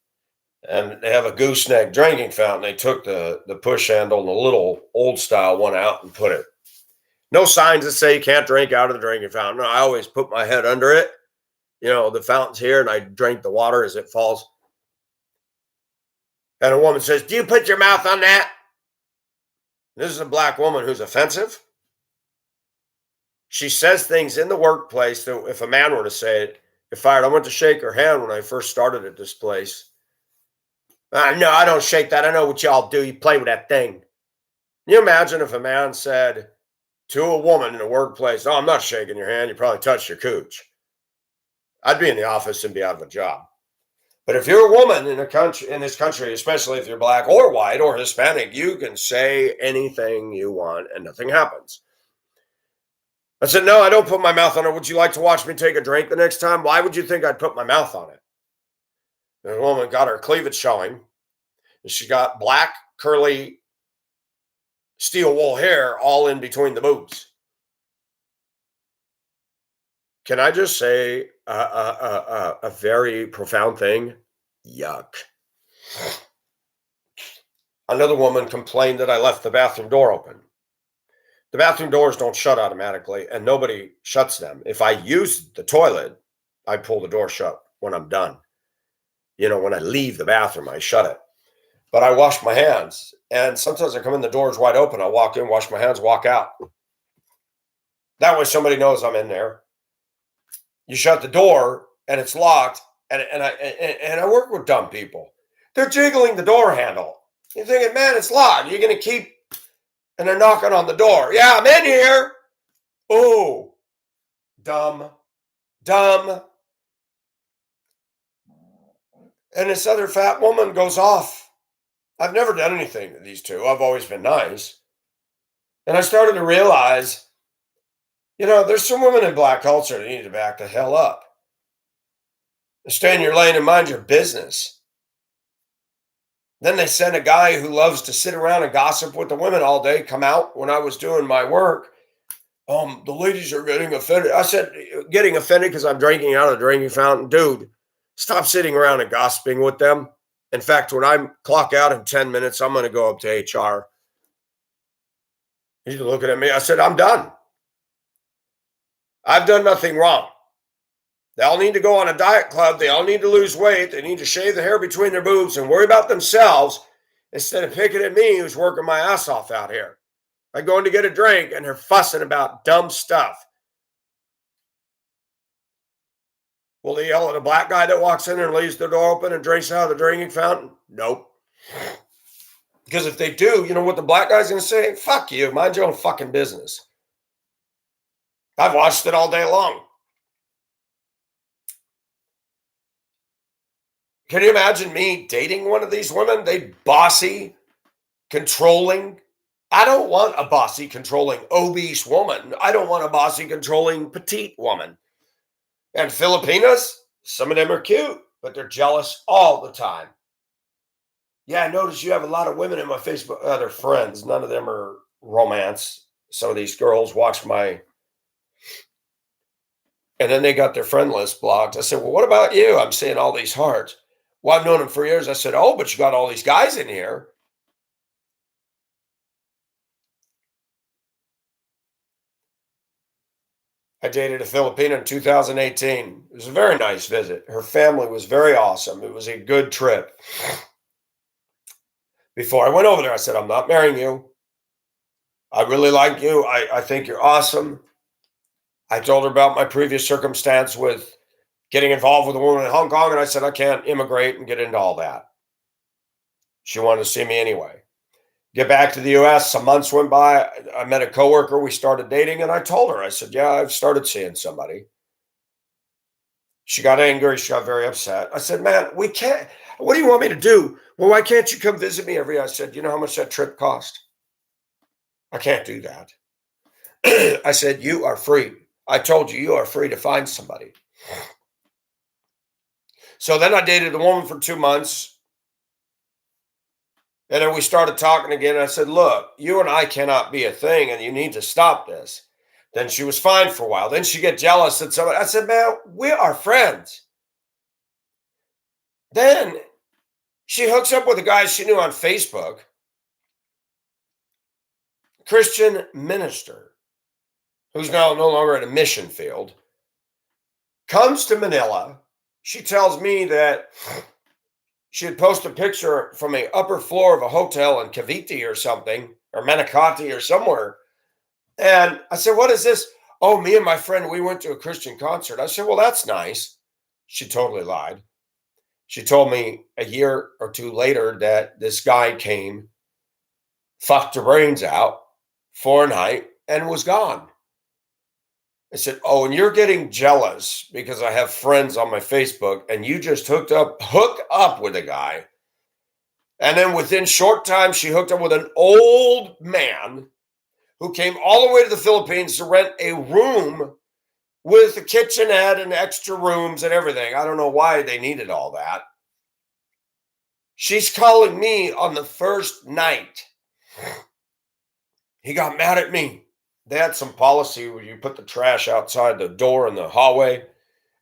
And they have a gooseneck drinking fountain. They took the push handle and the little old style one out and put it. No signs that say you can't drink out of the drinking fountain. No, I always put my head under it. You know, the fountain's here, and I drink the water as it falls. And a woman says, do you put your mouth on that? This is a Black woman who's offensive. She says things in the workplace that if a man were to say it, you're fired. I went to shake her hand when I first started at this place. No, I don't shake that. I know what y'all do. You play with that thing. Can you imagine if a man said to a woman in a workplace, oh, I'm not shaking your hand. You probably touched your cooch. I'd be in the office and be out of a job. But if you're a woman in this country, especially if you're Black or white or Hispanic, you can say anything you want and nothing happens. I said, no, I don't put my mouth on it. Would you like to watch me take a drink the next time? Why would you think I'd put my mouth on it? And the woman got her cleavage showing. And she got black, curly, steel wool hair all in between the boobs. Can I just say a very profound thing? Yuck. Another woman complained that I left the bathroom door open. The bathroom doors don't shut automatically, and nobody shuts them. If I use the toilet, I pull the door shut when I'm done. You know, when I leave the bathroom, I shut it. but I wash my hands. And sometimes I come in, the door is wide open. I walk in, wash my hands, walk out. That way somebody knows I'm in there. You shut the door and it's locked. And I work with dumb people. They're jiggling the door handle. You're thinking, man, it's locked. You're going to keep, and they're knocking on the door. Yeah, I'm in here. Oh, dumb. And this other fat woman goes off. I've never done anything to these two. I've always been nice. And I started to realize, there's some women in black culture that need to back the hell up. Stay in your lane and mind your business. Then they sent a guy who loves to sit around and gossip with the women all day come out when I was doing my work. The ladies are getting offended. I said, getting offended because I'm drinking out of the drinking fountain. Dude, stop sitting around and gossiping with them. In fact, when I clock out in 10 minutes, I'm going to go up to HR. He's looking at me. I said, I'm done. I've done nothing wrong. They all need to go on a diet club. They all need to lose weight. They need to shave the hair between their boobs and worry about themselves instead of picking at me who's working my ass off out here. I'm going to get a drink and they're fussing about dumb stuff. Will they yell at a black guy that walks in and leaves the door open and drinks out of the drinking fountain? Nope. Because if they do, you know what the black guy's going to say? Fuck you. Mind your own fucking business. I've watched it all day long. Can you imagine me dating one of these women? They bossy, controlling. I don't want a bossy, controlling, obese woman. I don't want a bossy, controlling, petite woman. And Filipinas, some of them are cute, but they're jealous all the time. Yeah, I noticed you have a lot of women in my Facebook, other friends. None of them are romance. Some of these girls watch my, and then they got their friend list blocked. I said, well, what about you? I'm seeing all these hearts. Well, I've known him for years. I said, oh, but you got all these guys in here. I dated a Filipina in 2018. It was a very nice visit. Her family was very awesome. It was a good trip. Before I went over there, I said, I'm not marrying you. I really like you. I think you're awesome. I told her about my previous circumstance with getting involved with a woman in Hong Kong, and I said, I can't immigrate and get into all that. She wanted to see me anyway. Get back to the US, some months went by. I met a coworker, we started dating, and I told her, I said, yeah, I've started seeing somebody. She got angry, she got very upset. I said, man, we can't, what do you want me to do? Well, why can't you come visit me every year? I said, you know how much that trip cost? I can't do that. I said, you are free. I told you, you are free to find somebody. So then I dated a woman for 2 months. And then we started talking again. And I said, look, you and I cannot be a thing and you need to stop this. Then she was fine for a while. Then she get jealous at somebody. I said, man, we are friends. Then she hooks up with a guy she knew on Facebook, Christian minister, who's now no longer in a mission field, comes to Manila. She tells me that she had posted a picture from an upper floor of a hotel in Cavite or something, or Manakati or somewhere. And I said, what is this? Oh, me and my friend, we went to a Christian concert. I said, well, that's nice. She totally lied. She told me a year or two later that this guy came, fucked her brains out for a night, and was gone. I said, oh, and you're getting jealous because I have friends on my Facebook and you just hook up with a guy. And then within short time, she hooked up with an old man who came all the way to the Philippines to rent a room with a kitchenette and extra rooms and everything. I don't know why they needed all that. She's calling me on the first night. He got mad at me. They had some policy where you put the trash outside the door in the hallway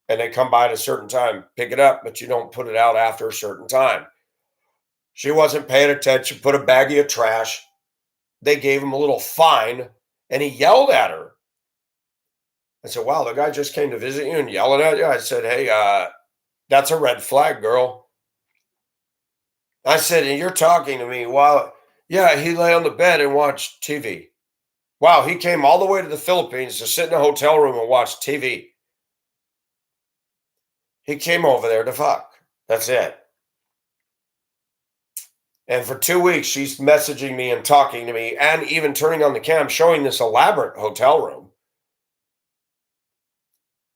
and they come by at a certain time, pick it up, but you don't put it out after a certain time. She wasn't paying attention, put a baggie of trash. They gave him a little fine and he yelled at her. I said, wow, the guy just came to visit you and yelling at you. I said, hey, that's a red flag, girl. I said, and you're talking to me while, yeah, he lay on the bed and watched TV. Wow, he came all the way to the Philippines to sit in a hotel room and watch TV. He came over there to fuck. That's it. And for 2 weeks, she's messaging me and talking to me and even turning on the cam, showing this elaborate hotel room.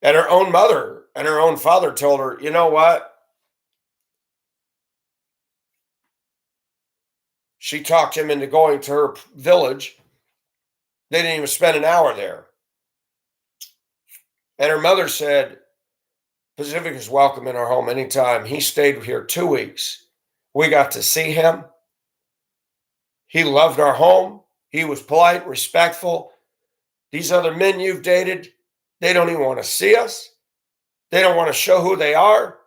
And her own mother and her own father told her, you know what? She talked him into going to her village. They didn't even spend an hour there. And her mother said, Pacific is welcome in our home anytime. He stayed here 2 weeks. We got to see him. He loved our home. He was polite, respectful. These other men you've dated, they don't even want to see us. They don't want to show who they are.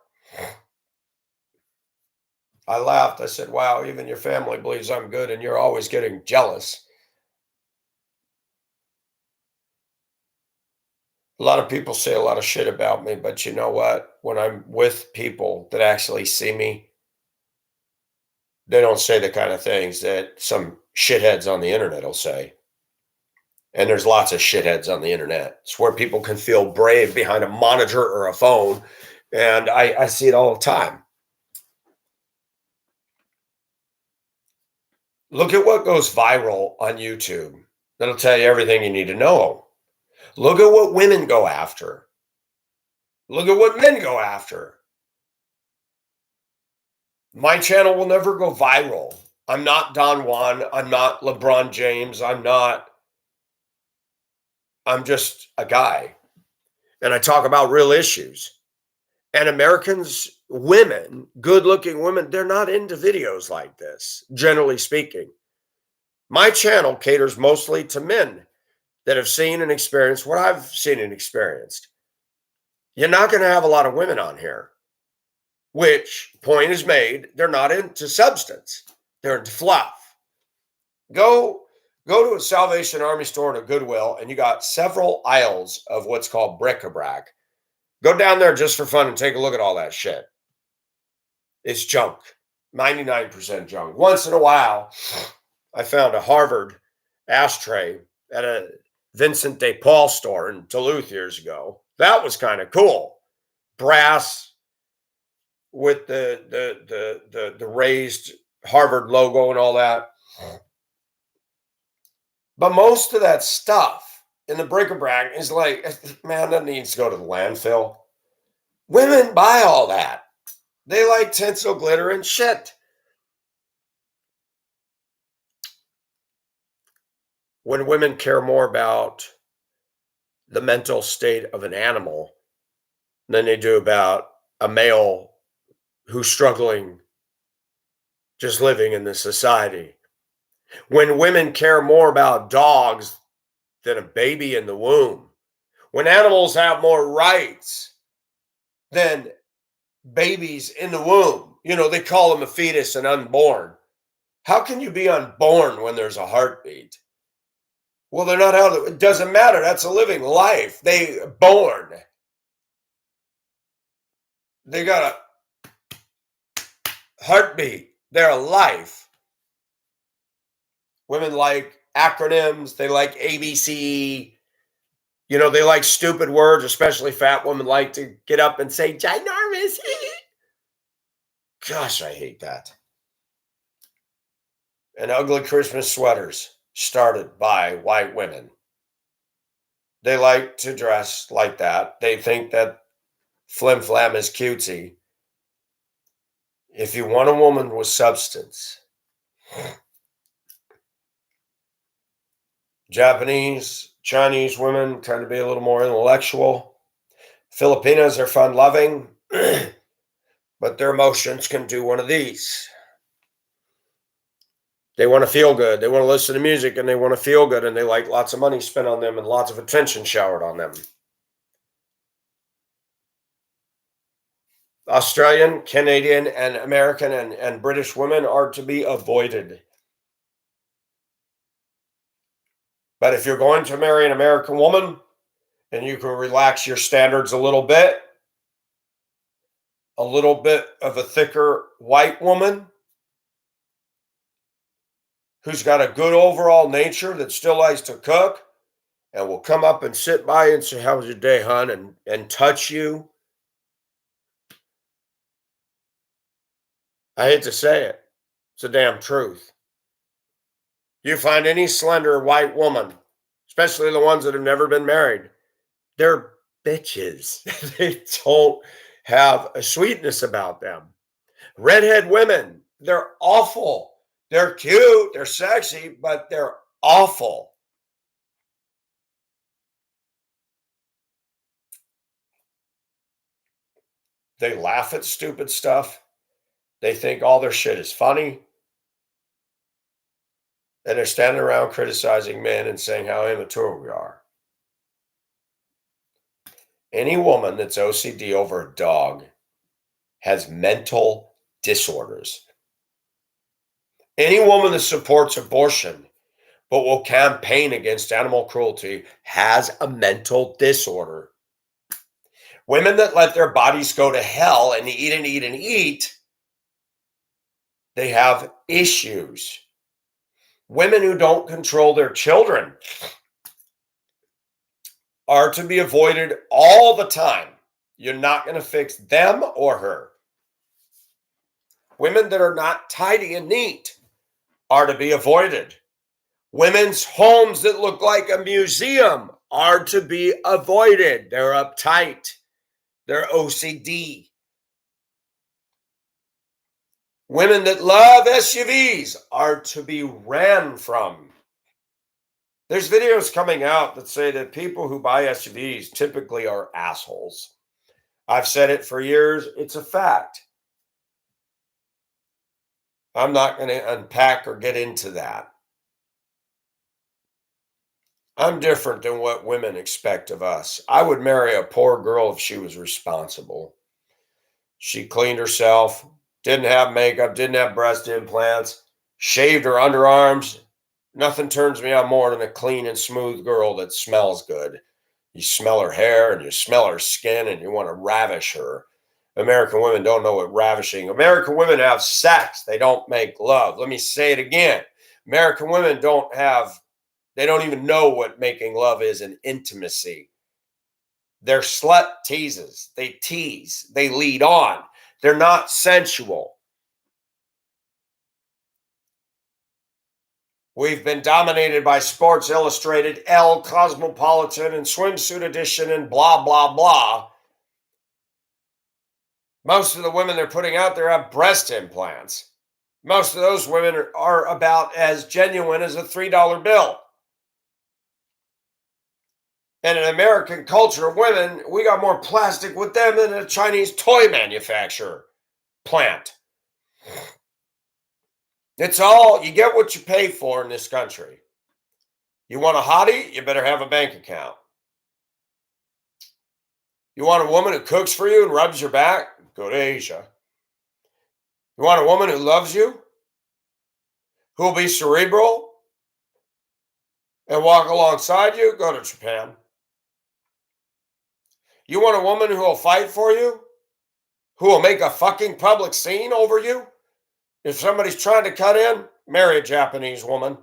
I laughed. I said, wow, even your family believes I'm good and you're always getting jealous. A lot of people say a lot of shit about me, but you know what? When I'm with people that actually see me, they don't say the kind of things that some shitheads on the internet will say. And there's lots of shitheads on the internet. It's where people can feel brave behind a monitor or a phone. And I see it all the time. Look at what goes viral on YouTube. That'll tell you everything you need to know. Look at what women go after. Look at what men go after. My channel will never go viral. I'm not Don Juan. I'm not LeBron James. I'm just a guy. And I talk about real issues. And Americans, women, good-looking women, they're not into videos like this, generally speaking. My channel caters mostly to men that have seen and experienced what I've seen and experienced. You're not going to have a lot of women on here, which point is made, they're not into substance. They're into fluff. Go to a Salvation Army store and a Goodwill, and you got several aisles of what's called bric-a-brac. Go down there just for fun and take a look at all that shit. It's junk, 99% junk. Once in a while, I found a Harvard ashtray at a Vincent de Paul store in Duluth years ago. That was kind of cool. Brass with the raised Harvard logo and all that. But most of that stuff in the bric-a-brac is like, man, that needs to go to the landfill. Women buy all that. They like tinsel, glitter, and shit. When women care more about the mental state of an animal than they do about a male who's struggling just living in this society. When women care more about dogs than a baby in the womb. When animals have more rights than babies in the womb. You know, they call them a fetus and unborn. How can you be unborn when there's a heartbeat? Well, they're not out. It doesn't matter. That's a living life. They born. They got a heartbeat. They're alive. Women like acronyms. They like ABC. You know, they like stupid words, especially fat women like to get up and say ginormous. Gosh, I hate that. And ugly Christmas sweaters started by white women. They like to dress like that. They think that flim flam is cutesy. If you want a woman with substance, Japanese, Chinese women tend to be a little more intellectual. Filipinas are fun loving, but their emotions can do one of these. They want to feel good. They want to listen to music and they want to feel good, and they like lots of money spent on them and lots of attention showered on them. Australian, Canadian, and American and British women are to be avoided. But if you're going to marry an American woman and you can relax your standards a little bit of a thicker white woman, who's got a good overall nature that still likes to cook and will come up and sit by you and say, "How was your day, hon?" and touch you. I hate to say it. It's the damn truth. You find any slender white woman, especially the ones that have never been married, they're bitches. They don't have a sweetness about them. Redhead women, they're awful. They're cute, they're sexy, but they're awful. They laugh at stupid stuff. They think all their shit is funny. And they're standing around criticizing men and saying how immature we are. Any woman that's OCD over a dog has mental disorders. Any woman that supports abortion but will campaign against animal cruelty has a mental disorder. Women that let their bodies go to hell and eat and eat and eat, they have issues. Women who don't control their children are to be avoided all the time. You're not going to fix them or her. Women that are not tidy and neat are to be avoided. Women's homes that look like a museum are to be avoided. They're uptight. They're OCD. Women that love SUVs are to be ran from. There's videos coming out that say that people who buy SUVs typically are assholes. I've said it for years. It's a fact. I'm not going to unpack or get into that. I'm different than what women expect of us. I would marry a poor girl if she was responsible. She cleaned herself, didn't have makeup, didn't have breast implants, shaved her underarms. Nothing turns me on more than a clean and smooth girl that smells good. You smell her hair and you smell her skin and you want to ravish her. American women don't know what ravishing. American women have sex. They don't make love. Let me say it again. American women they don't even know what making love is in intimacy. They're slut teases. They tease. They lead on. They're not sensual. We've been dominated by Sports Illustrated, Elle, Cosmopolitan, and Swimsuit Edition, and blah, blah, blah. Most of the women they're putting out there have breast implants. Most of those women are about as genuine as a $3 bill. And in American culture of women, we got more plastic with them than a Chinese toy manufacturer plant. It's all, you get what you pay for in this country. You want a hottie? You better have a bank account. You want a woman who cooks for you and rubs your back? Go to Asia. You want a woman who loves you? Who will be cerebral and walk alongside you? Go to Japan. You want a woman who will fight for you? Who will make a fucking public scene over you? If somebody's trying to cut in, marry a Japanese woman.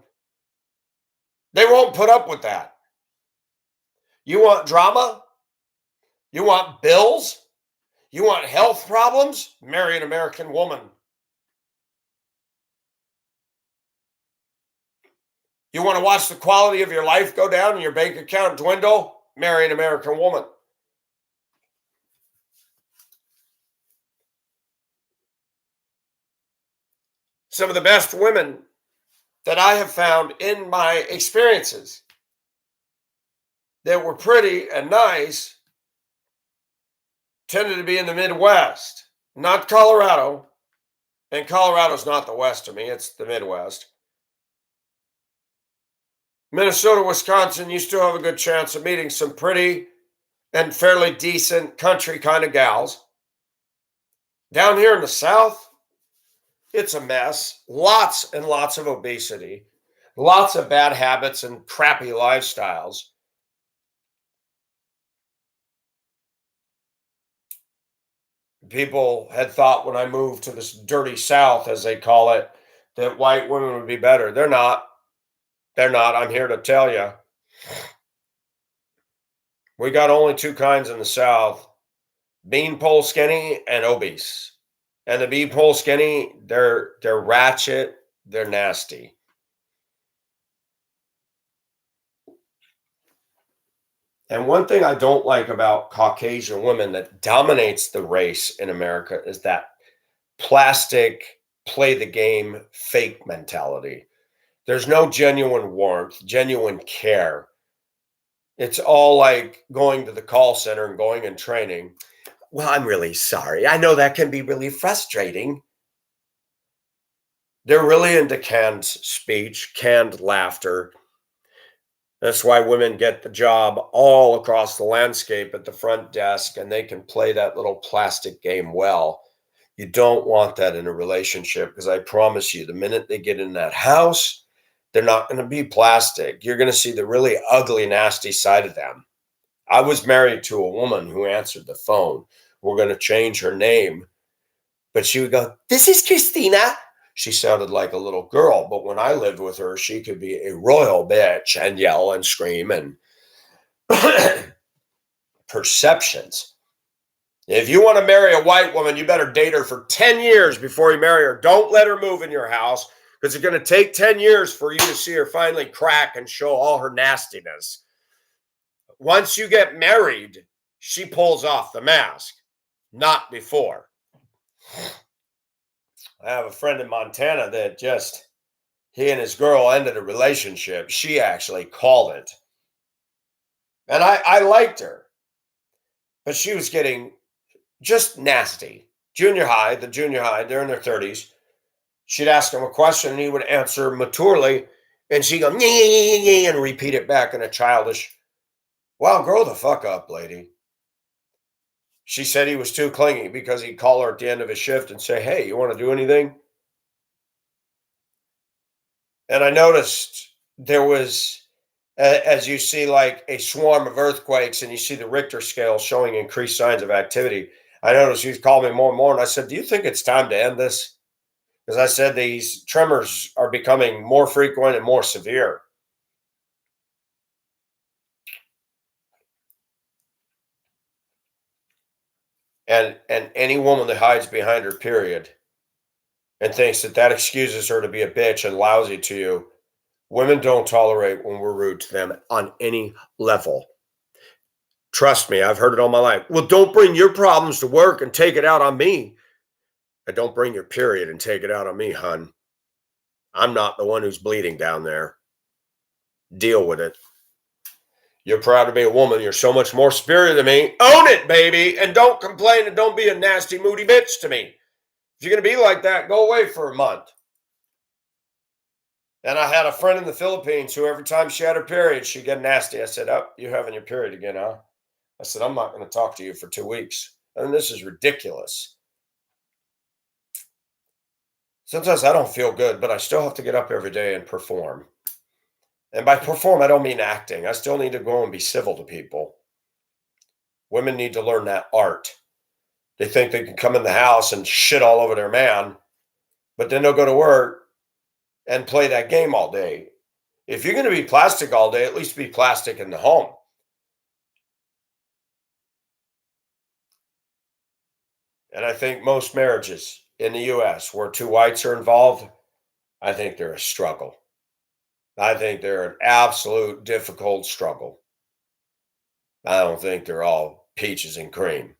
They won't put up with that. You want drama? You want bills? You want health problems? Marry an American woman. You want to watch the quality of your life go down and your bank account dwindle? Marry an American woman. Some of the best women that I have found in my experiences that were pretty and nice tended to be in the Midwest, not Colorado. And Colorado's not the West to me, it's the Midwest. Minnesota, Wisconsin, you still have a good chance of meeting some pretty and fairly decent country kind of gals. Down here in the South, it's a mess. Lots and lots of obesity, lots of bad habits and crappy lifestyles. People had thought when I moved to this dirty South, as they call it, that white women would be better. They're not. They're not. I'm here to tell you. We got only two kinds in the South: beanpole skinny and obese. And the beanpole skinny, they're ratchet, they're nasty. And one thing I don't like about Caucasian women that dominates the race in America is that plastic, play the game, fake mentality. There's no genuine warmth, genuine care. It's all like going to the call center and going and training. Well, I'm really sorry. I know that can be really frustrating. They're really into canned speech, canned laughter. That's why women get the job all across the landscape at the front desk and they can play that little plastic game well. You don't want that in a relationship because I promise you, the minute they get in that house, they're not going to be plastic. You're going to see the really ugly, nasty side of them. I was married to a woman who answered the phone. We're going to change her name. But she would go, "This is Christina." She sounded like a little girl, but when I lived with her, she could be a royal bitch and yell and scream and perceptions. If you want to marry a white woman, you better date her for 10 years before you marry her. Don't let her move in your house because it's going to take 10 years for you to see her finally crack and show all her nastiness. Once you get married, she pulls off the mask, not before. I have a friend in Montana that he and his girl ended a relationship. She actually called it. And I liked her, but she was getting just nasty. The junior high, they're in their 30s. She'd ask him a question and he would answer maturely. And she'd go, and repeat it back in a childish, "Well, grow the fuck up, lady." She said he was too clingy because he'd call her at the end of his shift and say, "Hey, you want to do anything?" And I noticed there was, as you see, like a swarm of earthquakes and you see the Richter scale showing increased signs of activity. I noticed he's called me more and more. And I said, "Do you think it's time to end this?" Because I said these tremors are becoming more frequent and more severe. And any woman that hides behind her period and thinks that that excuses her to be a bitch and lousy to you, women don't tolerate when we're rude to them on any level. Trust me, I've heard it all my life. "Well, don't bring your problems to work and take it out on me." And don't bring your period and take it out on me, hun. I'm not the one who's bleeding down there. Deal with it. You're proud to be a woman. You're so much more superior than me. Own it, baby. And don't complain and don't be a nasty, moody bitch to me. If you're going to be like that, go away for a month. And I had a friend in the Philippines who every time she had her period, she'd get nasty. I said, "Oh, you're having your period again, huh?" I said, "I'm not going to talk to you for 2 weeks." And this is ridiculous. Sometimes I don't feel good, but I still have to get up every day and perform. And by perform, I don't mean acting. I still need to go and be civil to people. Women need to learn that art. They think they can come in the house and shit all over their man, but then they'll go to work and play that game all day. If you're going to be plastic all day, at least be plastic in the home. And I think most marriages in the US where two whites are involved, I think they're a struggle. I think they're an absolute difficult struggle. I don't think they're all peaches and cream.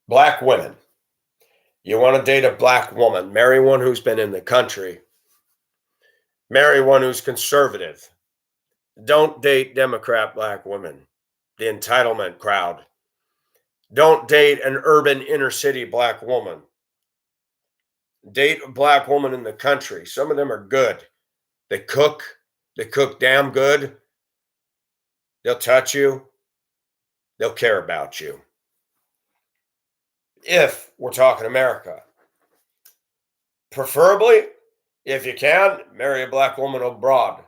Black women. You want to date a black woman, marry one who's been in the country. Marry one who's conservative. Don't date Democrat black women, the entitlement crowd. Don't date an urban inner city black woman. Date a black woman in the country. Some of them are good. They cook. They cook damn good. They'll touch you. They'll care about you. If we're talking America, preferably, if you can, marry a black woman abroad,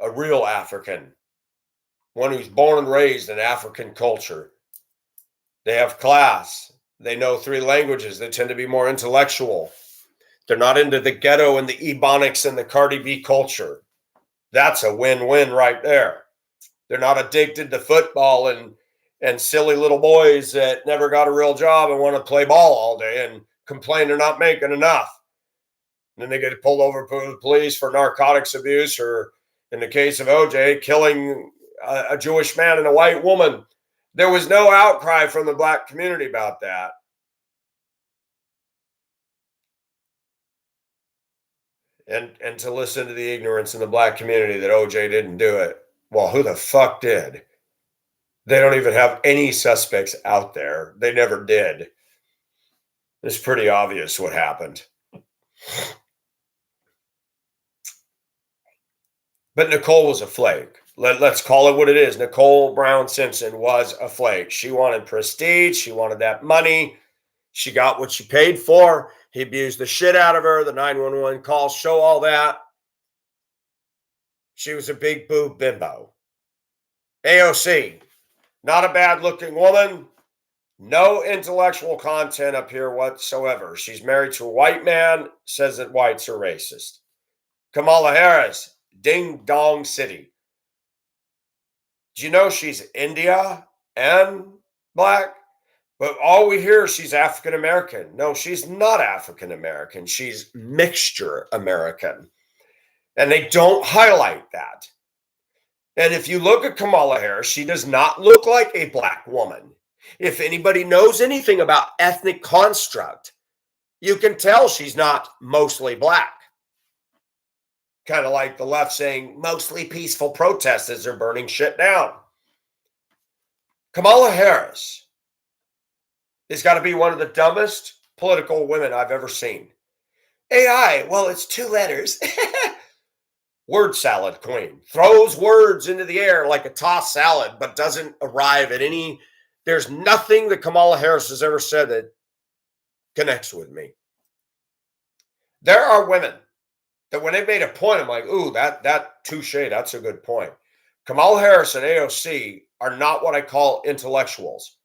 a real African, one who's born and raised in African culture. They have class. They know 3 languages. They tend to be more intellectual. They're not into the ghetto and the Ebonics and the Cardi B culture. That's a win-win right there. They're not addicted to football and silly little boys that never got a real job and want to play ball all day and complain they're not making enough. And then they get pulled over by the police for narcotics abuse, or in the case of OJ, killing a Jewish man and a white woman. There was no outcry from the black community about that. And to listen to the ignorance in the black community that OJ didn't do it. Well, who the fuck did? They don't even have any suspects out there. They never did. It's pretty obvious what happened. But Nicole was a flake. Let's call it what it is. Nicole Brown Simpson was a flake. She wanted prestige. She wanted that money. She got what she paid for. He abused the shit out of her. The 911 calls show all that. She was a big boob bimbo. AOC, not a bad looking woman. No intellectual content up here whatsoever. She's married to a white man, says that whites are racist. Kamala Harris, ding dong city. Do you know she's India and black? But all we hear is she's African American. No, she's not African American. She's mixture American. And they don't highlight that. And if you look at Kamala Harris, she does not look like a black woman. If anybody knows anything about ethnic construct, you can tell she's not mostly black. Kind of like the left saying mostly peaceful protesters are burning shit down. Kamala Harris has got to be one of the dumbest political women I've ever seen. AI, well, it's 2 letters. Word salad queen. Throws words into the air like a tossed salad, but doesn't arrive at any. There's nothing that Kamala Harris has ever said that connects with me. There are women that when they made a point, I'm like, ooh, that touche, that's a good point. Kamala Harris and AOC are not what I call intellectuals.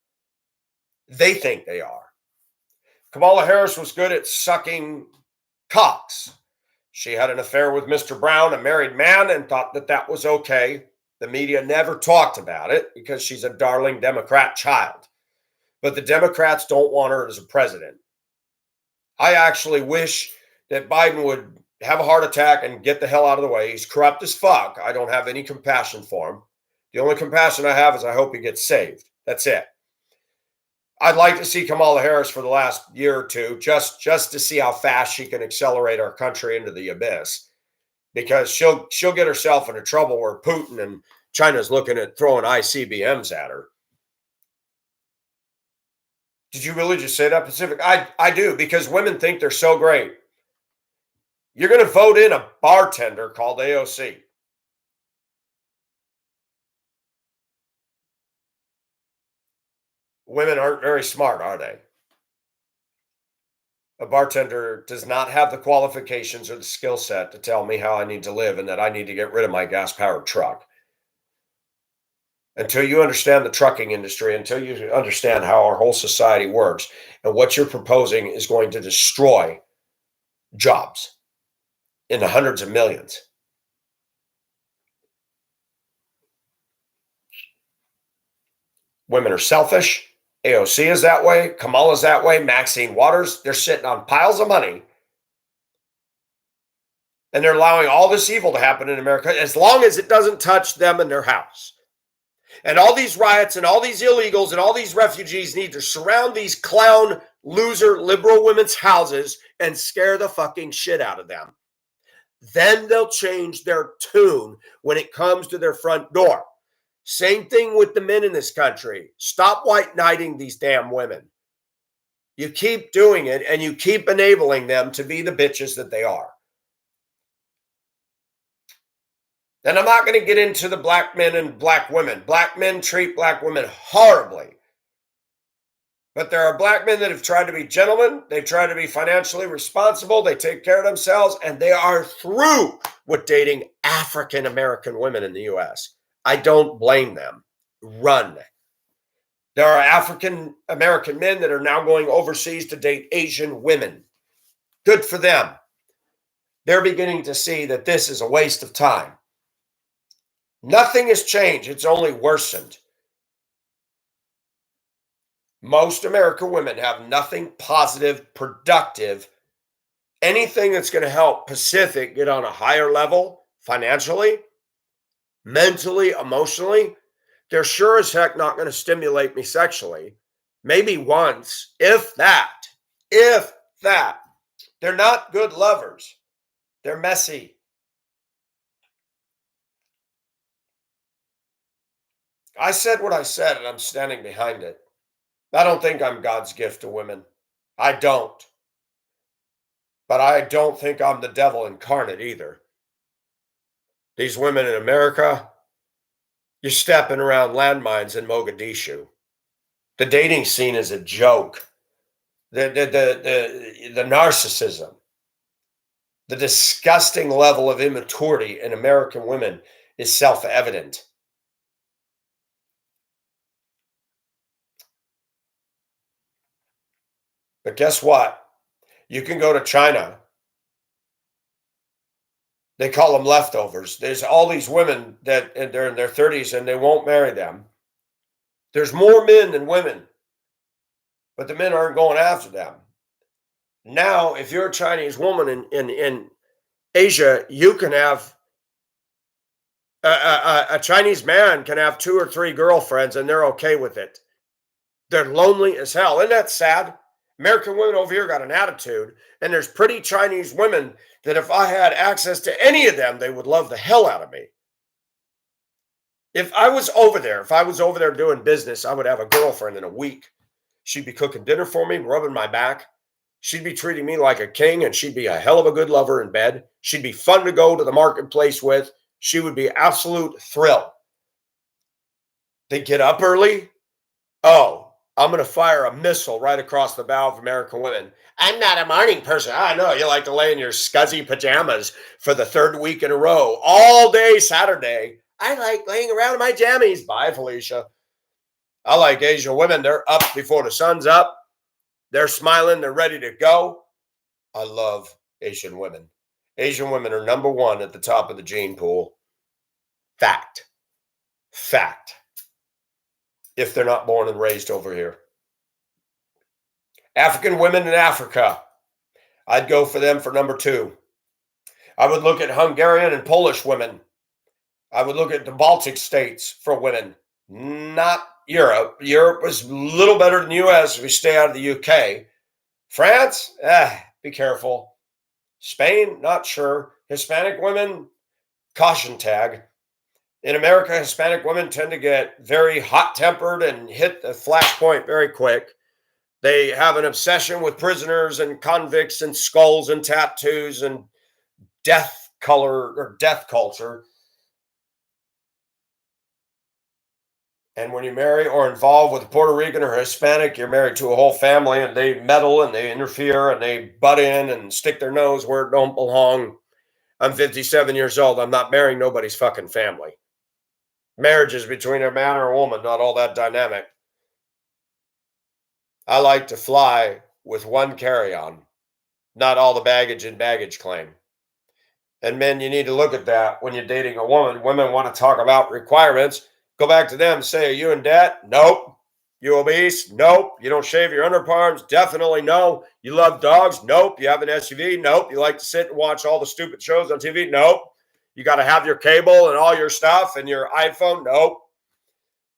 They think they are. Kamala Harris was good at sucking cocks. She had an affair with Mr. Brown, a married man, and thought that that was okay. The media never talked about it because she's a darling Democrat child. But the Democrats don't want her as a president. I actually wish that Biden would have a heart attack and get the hell out of the way. He's corrupt as fuck. I don't have any compassion for him. The only compassion I have is I hope he gets saved. That's it. I'd like to see Kamala Harris for the last year or two, just to see how fast she can accelerate our country into the abyss, because she'll get herself into trouble where Putin and China's looking at throwing ICBMs at her. Did you really just say that, Pacific? I do, because women think they're so great. You're going to vote in a bartender called AOC. Women aren't very smart, are they? A bartender does not have the qualifications or the skill set to tell me how I need to live and that I need to get rid of my gas-powered truck. Until you understand the trucking industry, until you understand how our whole society works, and what you're proposing is going to destroy jobs in the hundreds of millions. Women are selfish. AOC is that way. Kamala's that way. Maxine Waters, they're sitting on piles of money. And they're allowing all this evil to happen in America as long as it doesn't touch them and their house. And all these riots and all these illegals and all these refugees need to surround these clown, loser, liberal women's houses and scare the fucking shit out of them. Then they'll change their tune when it comes to their front door. Same thing with the men in this country. Stop white knighting these damn women. You keep doing it and you keep enabling them to be the bitches that they are. And I'm not going to get into the black men and black women. Black men treat black women horribly. But there are black men that have tried to be gentlemen. They've tried to be financially responsible. They take care of themselves. And they are through with dating African American women in the U.S. I don't blame them. Run. There are African American men that are now going overseas to date Asian women. Good for them. They're beginning to see that this is a waste of time. Nothing has changed, it's only worsened. Most American women have nothing positive, productive, anything that's going to help Pacific get on a higher level financially, mentally, emotionally. They're sure as heck not going to stimulate me sexually. Maybe once, if that. If that. They're not good lovers. They're messy. I said what I said, and I'm standing behind it. I don't think I'm God's gift to women. I don't. But I don't think I'm the devil incarnate either. These women in America, you're stepping around landmines in Mogadishu. The dating scene is a joke. The narcissism, the disgusting level of immaturity in American women is self-evident. But guess what? You can go to China. They call them leftovers. There's all these women that they're in their 30s and they won't marry them. There's more men than women, but the men aren't going after them. Now, if you're a Chinese woman in Asia, you can have a Chinese man can have 2 or 3 girlfriends and they're okay with it. They're lonely as hell. Isn't that sad? American women over here got an attitude, and there's pretty Chinese women that if I had access to any of them, they would love the hell out of me. If I was over there doing business, I would have a girlfriend in a week. She'd be cooking dinner for me, rubbing my back. She'd be treating me like a king, and she'd be a hell of a good lover in bed. She'd be fun to go to the marketplace with. She would be absolute thrill. They get up early. Oh, I'm going to fire a missile right across the bow of American women. I'm not a morning person. I know you like to lay in your scuzzy pajamas for the 3rd week in a row, all day Saturday. I like laying around in my jammies. Bye, Felicia. I like Asian women. They're up before the sun's up. They're smiling. They're ready to go. I love Asian women. Asian women are number 1 at the top of the gene pool. Fact. Fact. If they're not born and raised over here. African women in Africa, I'd go for them for number 2. I would look at Hungarian and Polish women. I would look at the Baltic states for women, not Europe. Europe was a little better than the US if we stay out of the UK. France, be careful. Spain, not sure. Hispanic women, caution tag. In America, Hispanic women tend to get very hot-tempered and hit the flashpoint very quick. They have an obsession with prisoners and convicts and skulls and tattoos and death color or death culture. And when you marry or involve with a Puerto Rican or Hispanic, you're married to a whole family, and they meddle and they interfere and they butt in and stick their nose where it don't belong. I'm 57 years old. I'm not marrying nobody's fucking family. Marriage is between a man or a woman, not all that dynamic. I like to fly with one carry-on, not all the baggage and baggage claim. And men, you need to look at that when you're dating a woman. Women want to talk about requirements. Go back to them and say, are you in debt? Nope. You obese? Nope. You don't shave your underarms? Definitely no. You love dogs? Nope. You have an SUV? Nope. You like to sit and watch all the stupid shows on TV? Nope. You got to have your cable and all your stuff and your iPhone? Nope.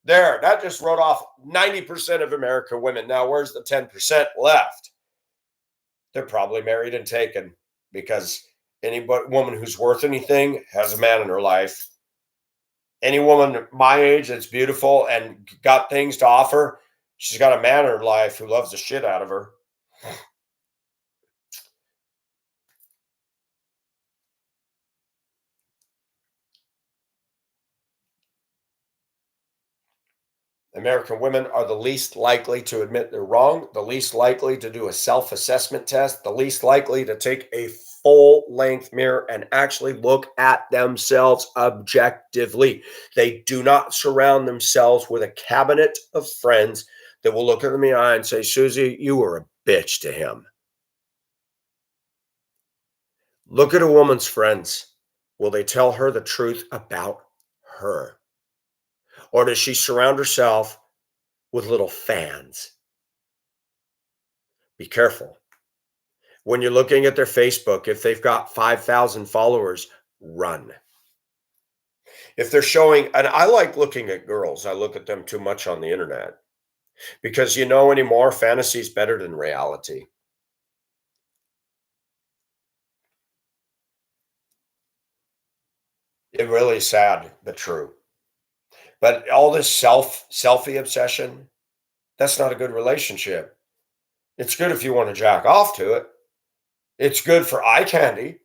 There, that just wrote off 90% of American women. Now, where's the 10% left? They're probably married and taken, because any woman who's worth anything has a man in her life. Any woman my age that's beautiful and got things to offer, she's got a man in her life who loves the shit out of her. American women are the least likely to admit they're wrong, the least likely to do a self-assessment test, the least likely to take a full-length mirror and actually look at themselves objectively. They do not surround themselves with a cabinet of friends that will look them in the eye and say, Susie, you were a bitch to him. Look at a woman's friends. Will they tell her the truth about her? Or does she surround herself with little fans? Be careful. When you're looking at their Facebook, if they've got 5,000 followers, run. If they're showing, and I like looking at girls, I look at them too much on the internet because anymore, fantasy is better than reality. It really is sad, but true. But all this selfie obsession, that's not a good relationship. It's good if you want to jack off to it. It's good for eye candy,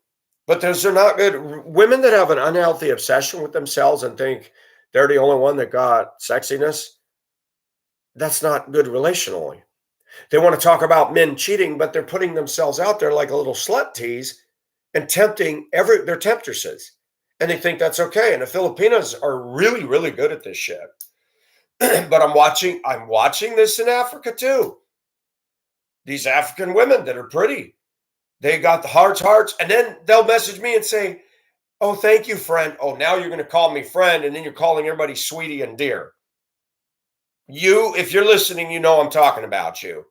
but those are not good. Women that have an unhealthy obsession with themselves and think they're the only one that got sexiness, that's not good relationally. They want to talk about men cheating, but they're putting themselves out there like a little slut tease and tempting their temptresses. And they think that's okay. And the Filipinos are really, really good at this shit. But I'm watching this in Africa too. These African women that are pretty. They got the hearts, and then they'll message me and say, "Oh, thank you, friend." Oh, now you're going to call me friend, and then you're calling everybody sweetie and dear. If you're listening, I'm talking about you.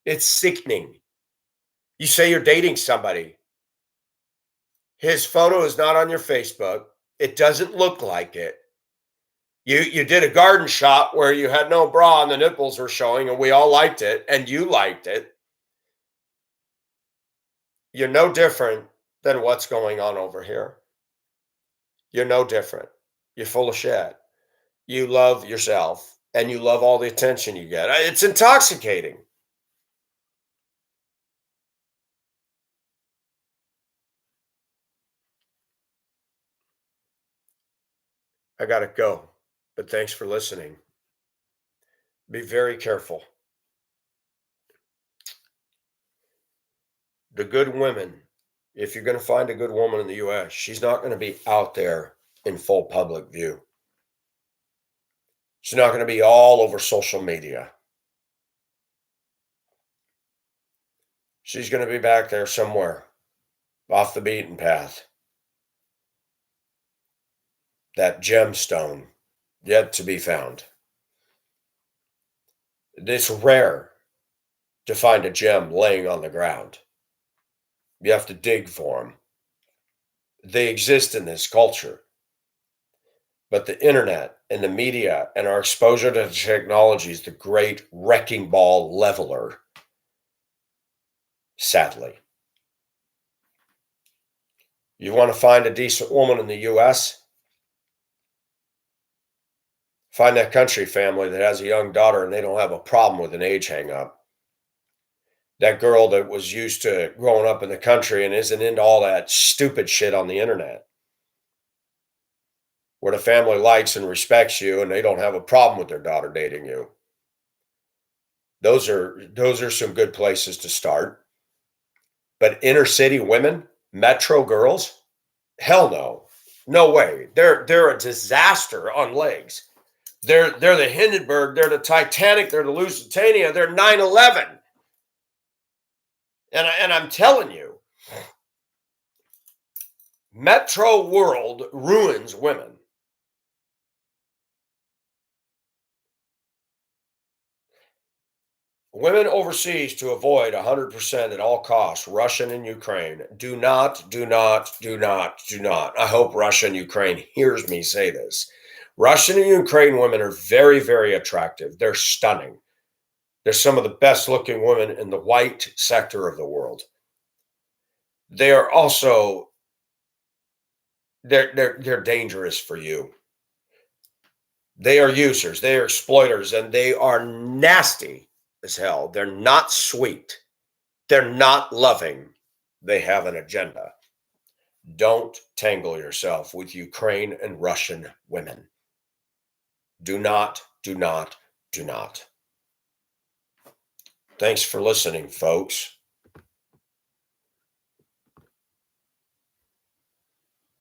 It's sickening. You say you're dating somebody. His photo is not on your Facebook. It doesn't look like it. You did a garden shot where you had no bra and the nipples were showing, and we all liked it, and you liked it. You're no different than what's going on over here. You're no different. You're full of shit. You love yourself and you love all the attention you get. It's intoxicating. I got to go, but thanks for listening. Be very careful. The good women, if you're going to find a good woman in the US, she's not going to be out there in full public view. She's not going to be all over social media. She's going to be back there somewhere off the beaten path. That gemstone yet to be found. It's rare to find a gem laying on the ground. You have to dig for them. They exist in this culture. But the internet and the media and our exposure to technology is the great wrecking ball leveler, sadly. You want to find a decent woman in the US? Find that country family that has a young daughter and they don't have a problem with an age hang up. That girl that was used to growing up in the country and isn't into all that stupid shit on the internet. Where the family likes and respects you and they don't have a problem with their daughter dating you. Those are some good places to start. But inner city women, metro girls, hell no. No way. They're a disaster on legs. They're the Hindenburg, they're the Titanic, they're the Lusitania, they're 9/11. And I'm telling you, metro world ruins women. Women overseas to avoid 100% at all costs, Russia and Ukraine. Do not, do not, do not, do not. I hope Russia and Ukraine hears me say this. Russian and Ukraine women are very, very attractive. They're stunning. They're some of the best looking women in the white sector of the world. They are also, they're dangerous for you. They are users, they are exploiters, and they are nasty as hell. They're not sweet. They're not loving. They have an agenda. Don't tangle yourself with Ukraine and Russian women. Do not, do not, do not. Thanks for listening, folks.